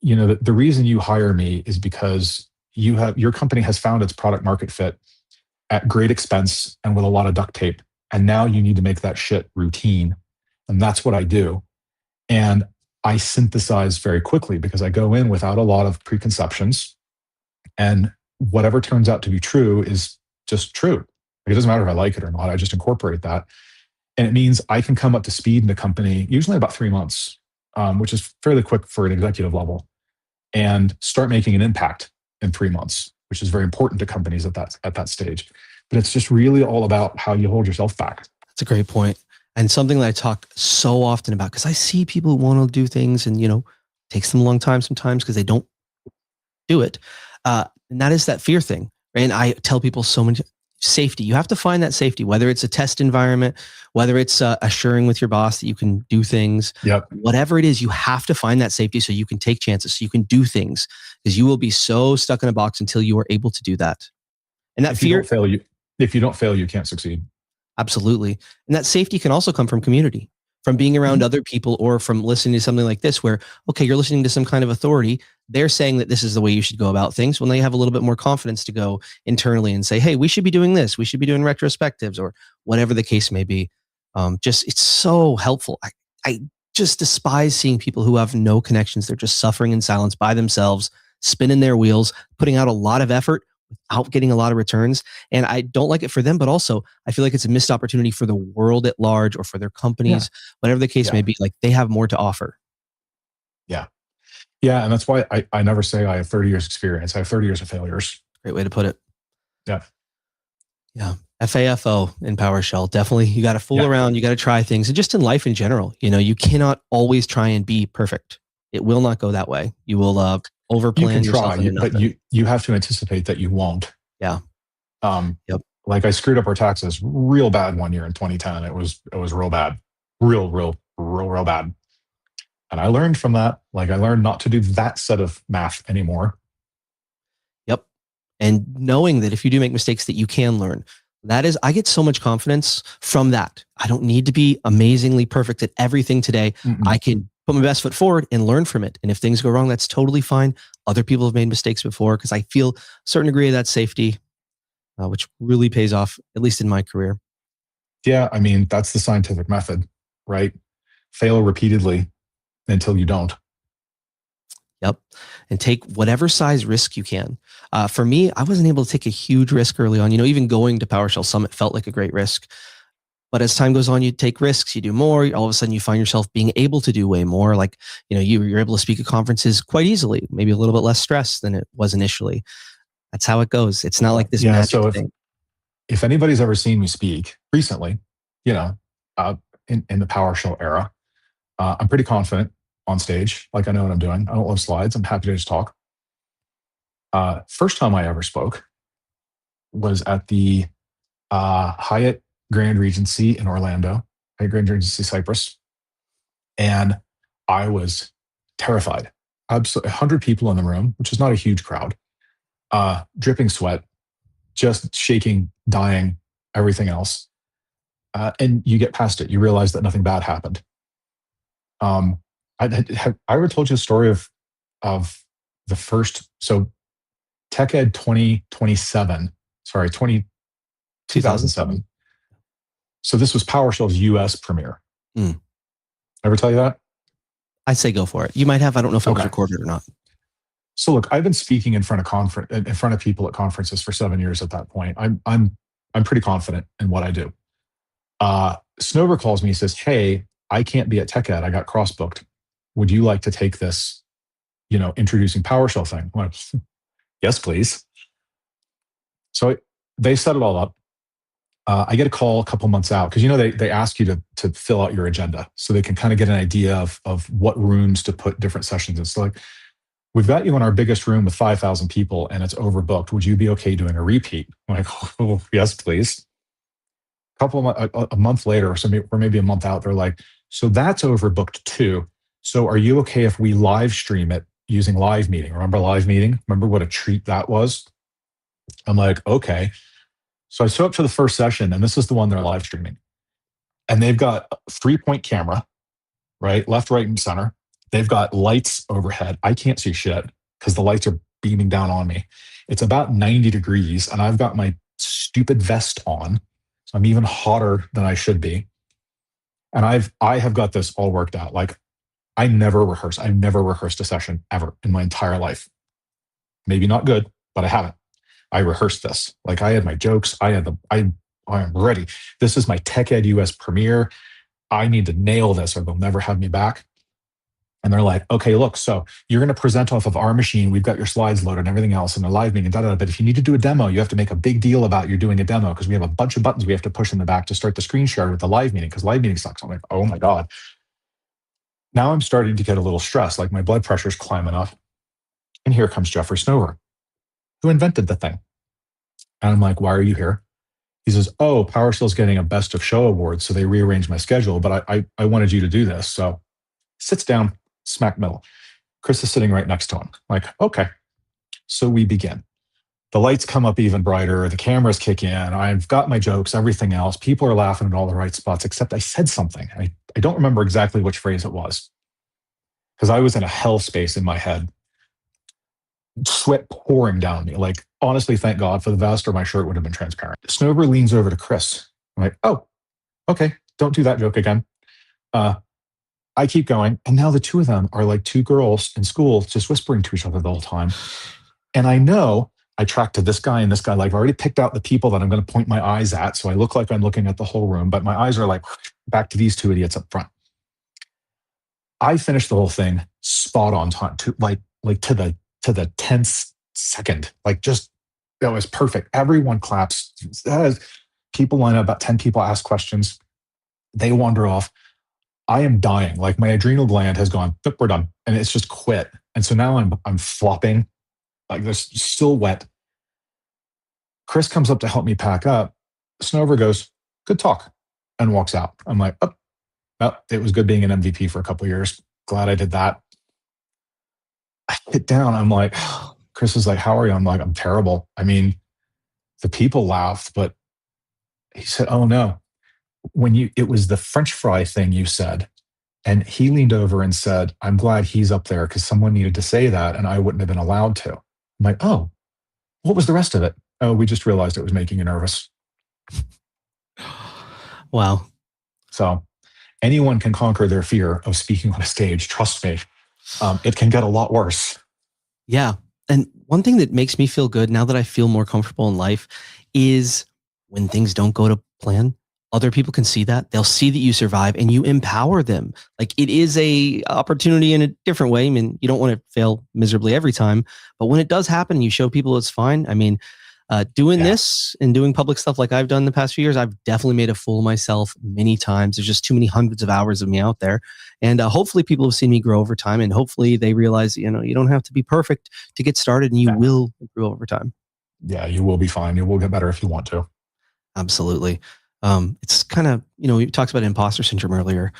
the reason you hire me is because your company has found its product market fit at great expense and with a lot of duct tape. And now you need to make that shit routine. And that's what I do. And I synthesize very quickly because I go in without a lot of preconceptions. And whatever turns out to be true is just true. Like, it doesn't matter if I like it or not. I just incorporate that. And it means I can come up to speed in the company, usually in about 3 months, which is fairly quick for an executive level, and start making an impact in 3 months, which is very important to companies at that stage. But it's just really all about how you hold yourself back. That's a great point. And something that I talk so often about, because I see people who want to do things and, it takes them a long time sometimes because they don't do it. And that is that fear thing. Right? And I tell people so much safety. You have to find that safety, whether it's a test environment, whether it's assuring with your boss that you can do things, whatever it is, you have to find that safety so you can take chances, so you can do things, because you will be so stuck in a box until you are able to do that. And that fear, if you don't fail, you can't succeed. Absolutely. And that safety can also come from community, from being around other people, or from listening to something like this where, okay, you're listening to some kind of authority. They're saying that this is the way you should go about things. When they have a little bit more confidence to go internally and say, hey, we should be doing this. We should be doing retrospectives, or whatever the case may be. It's so helpful. I just despise seeing people who have no connections. They're just suffering in silence by themselves, spinning their wheels, putting out a lot of effort without getting a lot of returns. And I don't like it for them, but also I feel like it's a missed opportunity for the world at large, or for their companies, whatever the case may be. Like, they have more to offer. Yeah. And that's why I never say I have 30 years experience. I have 30 years of failures. Great way to put it. Yeah. FAFO in PowerShell. Definitely. You got to fool around. You got to try things. And just in life in general, you cannot always try and be perfect. It will not go that way. You will overplan yourself. But you have to anticipate that you won't. Yeah. Like, I screwed up our taxes real bad one year in 2010. It was real bad. Real bad. And I learned from that. Like, I learned not to do that set of math anymore. Yep. And knowing that if you do make mistakes, that you can learn. I get so much confidence from that. I don't need to be amazingly perfect at everything today. I can put my best foot forward and learn from it. And if things go wrong, that's totally fine. Other people have made mistakes before, because I feel a certain degree of that safety, which really pays off, at least in my career. Yeah. I mean, that's the scientific method, right? Fail repeatedly until you don't. Yep. And take whatever size risk you can. For me, I wasn't able to take a huge risk early on. Even going to PowerShell Summit felt like a great risk. But as time goes on, you take risks, you do more. All of a sudden, you find yourself being able to do way more. Like, you're able to speak at conferences quite easily, maybe a little bit less stress than it was initially. That's how it goes. It's not like this magic thing. If anybody's ever seen me speak recently, in the PowerShell era, I'm pretty confident on stage. Like, I know what I'm doing. I don't love slides. I'm happy to just talk. First time I ever spoke was at the Hyatt Grand Regency in Orlando, Hyatt Grand Regency Cyprus. And I was terrified. Absolutely, 100 people in the room, which is not a huge crowd, dripping sweat, just shaking, dying, everything else. And you get past it. You realize that nothing bad happened. Have I ever told you a story of the first, so Tech Ed 2027, sorry, 2007. So this was PowerShell's US premiere. Ever tell you that? I say go for it. You might have. I don't know if it was Okay. recorded or not. So look, I've been speaking in front of people at conferences for 7 years at that point. I'm pretty confident in what I do. Snover calls me, he says, "Hey, I can't be at Tech Ed. I got cross booked. Would you like to take this, introducing PowerShell thing?" I'm like, "Yes, please." So they set it all up. I get a call a couple months out because they ask you to fill out your agenda so they can kind of get an idea of what rooms to put different sessions in. So like, "We've got you in our biggest room with 5,000 people and it's overbooked. Would you be okay doing a repeat?" I'm like, "Oh, yes, please." A month later, or maybe a month out, they're like, "So that's overbooked too. So are you okay if we live stream it using live meeting?" Remember live meeting? Remember what a treat that was? I'm like, "Okay." So I show up to the first session, and this is the one they're live streaming. And they've got a 3-point camera, right? Left, right, and center. They've got lights overhead. I can't see shit because the lights are beaming down on me. It's about 90 degrees, and I've got my stupid vest on. So I'm even hotter than I should be. And I have got this all worked out. Like, I never rehearse. I've never rehearsed a session ever in my entire life. Maybe not good, but I haven't. I rehearsed this. Like, I had my jokes. I am ready. This is my Tech Ed US premiere. I need to nail this or they'll never have me back. And they're like, "Okay, look, so you're going to present off of our machine. We've got your slides loaded and everything else in a live meeting, but if you need to do a demo, you have to make a big deal about you're doing a demo because we have a bunch of buttons we have to push in the back to start the screen share with the live meeting because live meeting sucks." I'm like, "Oh my God." Now I'm starting to get a little stressed, like my blood pressure's climbing up. And here comes Jeffrey Snover, who invented the thing. And I'm like, "Why are you here?" He says, "Oh, PowerShell's getting a best of show award, so they rearranged my schedule, but I wanted you to do this." So sits down, smack middle. Chris is sitting right next to him. Like, okay. So we begin. The lights come up even brighter. The cameras kick in. I've got my jokes, everything else. People are laughing in all the right spots, except I said something. I don't remember exactly which phrase it was because I was in a hell space in my head. Sweat pouring down me. Like, honestly, thank God for the vest or my shirt would have been transparent. Snover leans over to Chris. I'm like, "Oh, okay. Don't do that joke again." I keep going. And now the two of them are like two girls in school just whispering to each other the whole time. And I know I track to this guy and this guy. Like, I've already picked out the people that I'm going to point my eyes at. So I look like I'm looking at the whole room, but my eyes are like back to these two idiots up front. I finished the whole thing spot on time to to the 10th second. Like, just, that was perfect. Everyone claps. People line up, about 10 people ask questions. They wander off. I am dying. Like, my adrenal gland has gone, "We're done." And it's just quit. And so now I'm flopping. Like, this still wet. Chris comes up to help me pack up. Snover goes, "Good talk," and walks out. I'm like, "Oh, well, it was good being an MVP for a couple of years. Glad I did that." I sit down. I'm like, Chris is like, "How are you?" I'm like, "I'm terrible. I mean, the people laughed," but he said, "Oh no. It was the French fry thing you said." And he leaned over and said, "I'm glad he's up there because someone needed to say that and I wouldn't have been allowed to." I'm like, "Oh, what was the rest of it?" "Oh, we just realized it was making you nervous." Wow. So anyone can conquer their fear of speaking on a stage. Trust me. It can get a lot worse. Yeah. And one thing that makes me feel good now that I feel more comfortable in life is when things don't go to plan, other people can see that. They'll see that you survive and you empower them. Like, it is a opportunity in a different way. I mean, you don't want to fail miserably every time, but when it does happen, you show people it's fine. I mean, doing this and doing public stuff like I've done the past few years, I've definitely made a fool of myself many times. There's just too many hundreds of hours of me out there. And hopefully people have seen me grow over time, and hopefully they realize, you don't have to be perfect to get started, and you will improve over time. Yeah, you will be fine. You will get better if you want to. Absolutely. It's kind of, we talked about imposter syndrome earlier.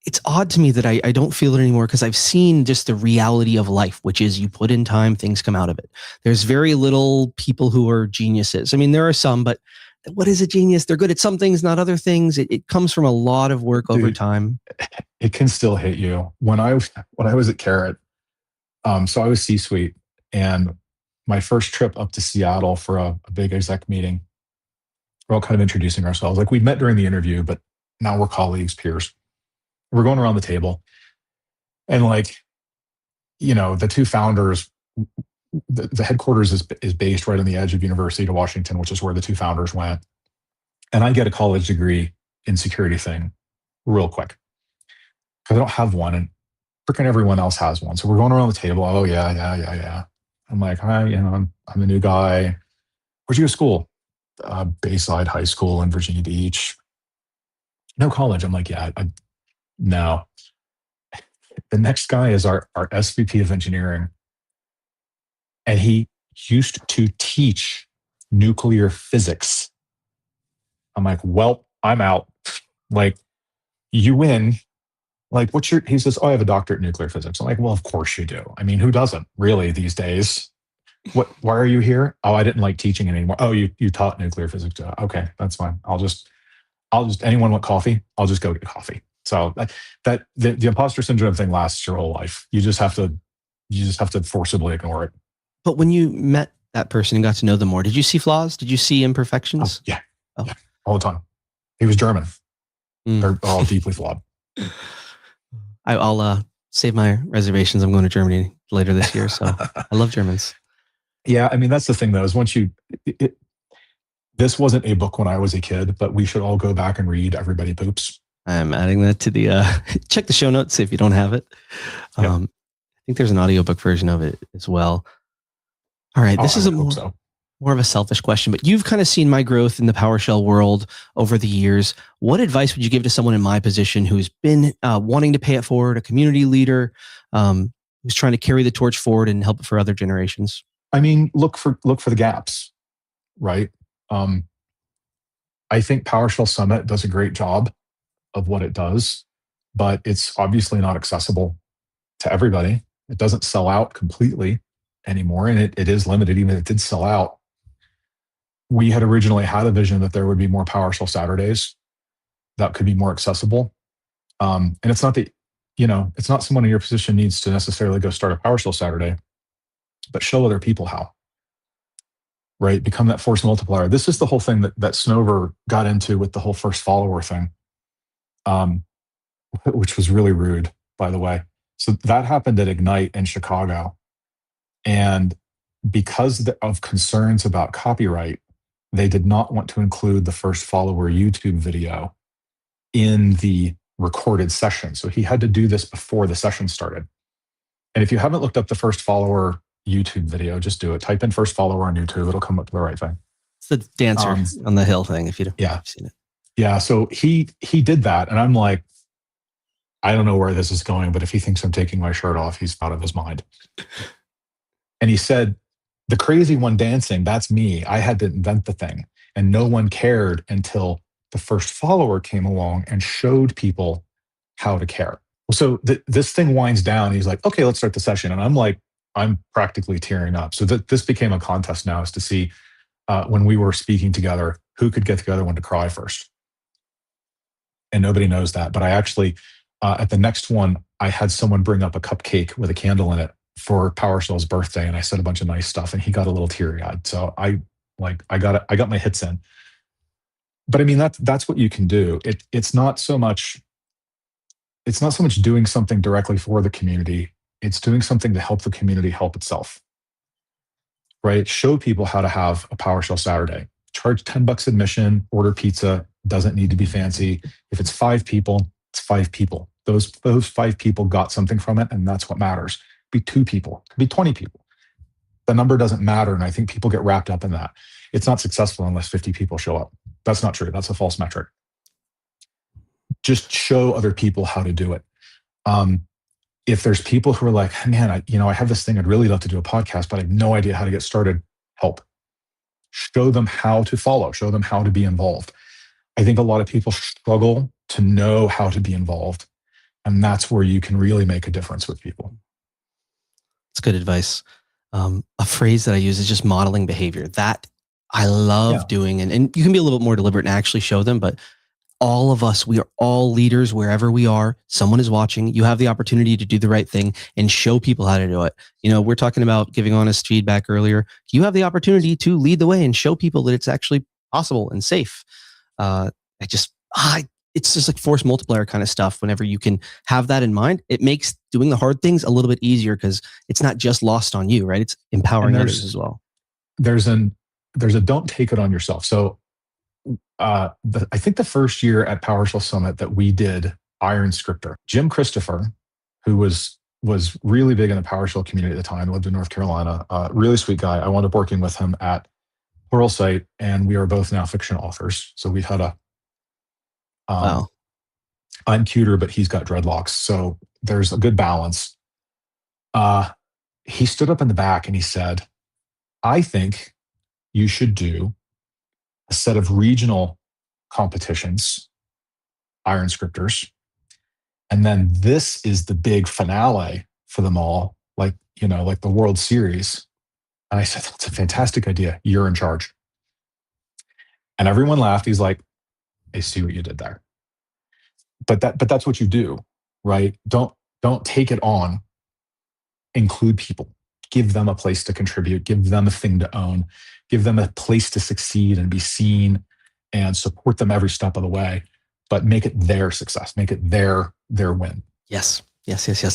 It's odd to me that I don't feel it anymore because I've seen just the reality of life, which is you put in time, things come out of it. There's very little people who are geniuses. I mean, there are some, but what is a genius? They're good at some things, not other things. It comes from a lot of work over time. It can still hit you. When I was at Carrot, so I was C-suite, and my first trip up to Seattle for a big exec meeting, we're all kind of introducing ourselves. Like, we'd met during the interview, but now we're colleagues, peers. We're going around the table, and the two founders, the headquarters is based right on the edge of University of Washington, which is where the two founders went. And I get a college degree in security thing real quick because I don't have one, and freaking everyone else has one. So we're going around the table. Oh yeah. I'm like, hi, I'm a new guy. Where'd you go to school? Bayside High School in Virginia Beach. No college. I'm like, yeah, no. The next guy is our SVP of engineering. And he used to teach nuclear physics. I'm like, well, I'm out. Like, you win. Like, he says, oh, I have a doctorate in nuclear physics. I'm like, well, of course you do. I mean, who doesn't really these days? Why are you here? Oh, I didn't like teaching anymore. Oh, you taught nuclear physics. Okay, that's fine. I'll just, anyone want coffee? I'll just go get coffee. So that the imposter syndrome thing lasts your whole life. You just have to forcibly ignore it. But when you met that person and got to know them more, did you see flaws? Did you see imperfections? Oh, yeah. Yeah, all the time. He was German. They're all deeply flawed. I'll save my reservations. I'm going to Germany later this year, so I love Germans. Yeah, I mean, that's the thing, though, is once this wasn't a book when I was a kid, but we should all go back and read Everybody Poops. I'm adding that to the, check the show notes if you don't have it. Yep. I think there's an audiobook version of it as well. All right, this is more of a selfish question, but you've kind of seen my growth in the PowerShell world over the years. What advice would you give to someone in my position who's been wanting to pay it forward, a community leader who's trying to carry the torch forward and help it for other generations? I mean, look for the gaps, right? I think PowerShell Summit does a great job of what it does, but it's obviously not accessible to everybody. It doesn't sell out completely anymore, and it is limited. Even if it did sell out, we had originally had a vision that there would be more PowerShell Saturdays that could be more accessible. And it's not that, it's not someone in your position needs to necessarily go start a PowerShell Saturday, but show other people how, right? Become that force multiplier. This is the whole thing that Snover got into with the whole first follower thing, which was really rude, by the way. So that happened at Ignite in Chicago. And because of concerns about copyright, they did not want to include the first follower YouTube video in the recorded session. So he had to do this before the session started. And if you haven't looked up the first follower YouTube video, just do it. Type in first follower on YouTube. It'll come up to the right thing. It's the dancer on the hill thing, if you've seen it. Yeah. So he did that. And I'm like, I don't know where this is going, but if he thinks I'm taking my shirt off, he's out of his mind. And he said, the crazy one dancing, that's me. I had to invent the thing. And no one cared until the first follower came along and showed people how to care. So this thing winds down. He's like, okay, let's start the session. And I'm like, I'm practically tearing up. So this became a contest now, is to see when we were speaking together, who could get the other one to cry first. And nobody knows that. But I actually, at the next one, I had someone bring up a cupcake with a candle in it for PowerShell's birthday, and I said a bunch of nice stuff, and he got a little teary-eyed. So I got my hits in. But I mean, that's what you can do. It's not so much doing something directly for the community. It's doing something to help the community help itself. Right? Show people how to have a PowerShell Saturday. Charge $10 admission, order pizza, doesn't need to be fancy. If it's 5 people, it's 5 people. Those 5 people got something from it, and that's what matters. Be 2 people, could be 20 people. The number doesn't matter, and I think people get wrapped up in that. It's not successful unless 50 people show up. That's not true. That's a false metric. Just show other people how to do it. If there's people who are like, man, I have this thing, I'd really love to do a podcast, but I have no idea how to get started, help. Show them how to follow, show them how to be involved. I think a lot of people struggle to know how to be involved, and that's where you can really make a difference with people. It's good advice. A phrase that I use is just modeling behavior. That I love doing, and you can be a little bit more deliberate and actually show them, but all of us, we are all leaders wherever we are. Someone is watching. You have the opportunity to do the right thing and show people how to do it. We're talking about giving honest feedback earlier. You have the opportunity to lead the way and show people that it's actually possible and safe. It's just like force multiplier kind of stuff. Whenever you can have that in mind, it makes doing the hard things a little bit easier because it's not just lost on you, right? It's empowering others as well. There's a don't take it on yourself. So I think the first year at PowerShell Summit that we did Iron Scripter, Jim Christopher, who was really big in the PowerShell community at the time, lived in North Carolina, really sweet guy. I wound up working with him at Pluralsight, and we are both now fiction authors. So we've had wow. I'm cuter, but he's got dreadlocks. So there's a good balance. He stood up in the back and he said, I think you should do a set of regional competitions, Iron Scripters. And then this is the big finale for them all, like the World Series. And I said, that's a fantastic idea. You're in charge. And everyone laughed. He's like, I see what you did there. But that's what you do, right? Don't take it on. Include people. Give them a place to contribute. Give them a thing to own. Give them a place to succeed and be seen, and support them every step of the way. But make it their success. Make it their win. Yes.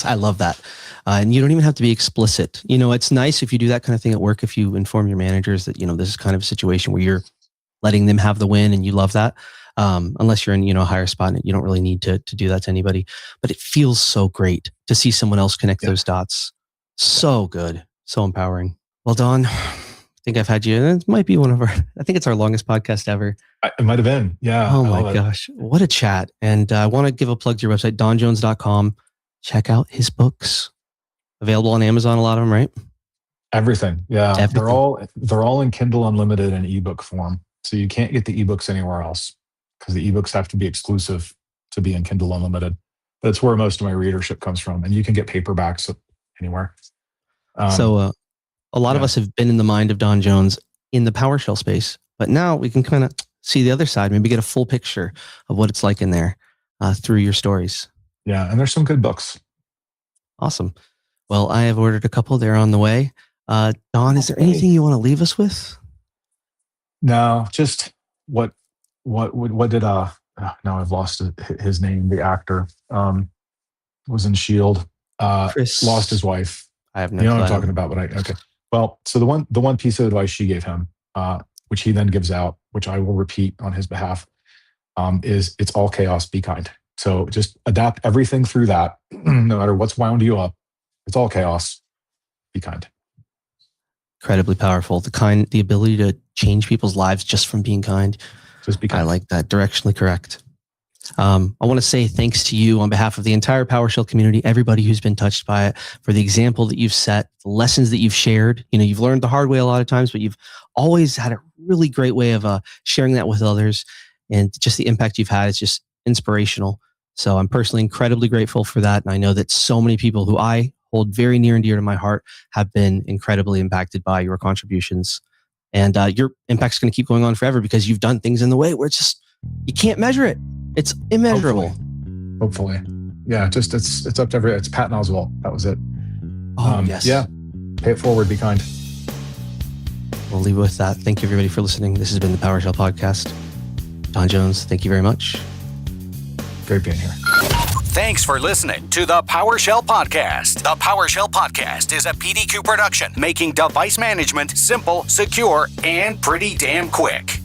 I love that. And you don't even have to be explicit. It's nice if you do that kind of thing at work, if you inform your managers that, this is kind of a situation where you're letting them have the win and you love that. Unless you're in, a higher spot, and you don't really need to do that to anybody. But it feels so great to see someone else connect those dots. So good. So empowering. Well, Don, I think I've had you. It might be I think it's our longest podcast ever. It might have been. Yeah. Oh my gosh. What a chat. And I want to give a plug to your website, donjones.com. Check out his books. Available on Amazon, a lot of them, right? Everything. Yeah. Everything. They're all in Kindle Unlimited and ebook form. So you can't get the ebooks anywhere else, because the ebooks have to be exclusive to be in Kindle Unlimited. That's where most of my readership comes from. And you can get paperbacks anywhere. So a lot of us have been in the mind of Don Jones in the PowerShell space, but now we can kind of see the other side, maybe get a full picture of what it's like in there through your stories. Yeah, and there's some good books. Awesome. Well, I have ordered a couple. They're on the way. Don, is there anything you want to leave us with? No, just what did now I've lost his name, the actor, was in S.H.I.E.L.D. Chris, lost his wife. I have no You know what I'm talking about, but okay. Well, so the one piece of advice she gave him, which he then gives out, which I will repeat on his behalf, is it's all chaos, be kind. So just adapt everything through that, no matter what's wound you up. It's all chaos, be kind. Incredibly powerful. The ability to change people's lives just from being kind. Just be kind. I like that. Directionally correct. I want to say thanks to you on behalf of the entire PowerShell community, everybody who's been touched by it, for the example that you've set, the lessons that you've shared. You've learned the hard way a lot of times, but you've always had a really great way of sharing that with others. And just the impact you've had is just inspirational. So I'm personally incredibly grateful for that. And I know that so many people who I hold very near and dear to my heart have been incredibly impacted by your contributions. And your impact's going to keep going on forever because you've done things in the way where it's just, you can't measure it. It's immeasurable. Hopefully. Yeah, just it's up to it's Patton Oswalt. That was it. Oh, yes. Yeah. Pay it forward, be kind. We'll leave with that. Thank you, everybody, for listening. This has been the PowerShell Podcast. Don Jones, thank you very much. Great being here. Thanks for listening to the PowerShell Podcast. The PowerShell Podcast is a PDQ production, making device management simple, secure, and pretty damn quick.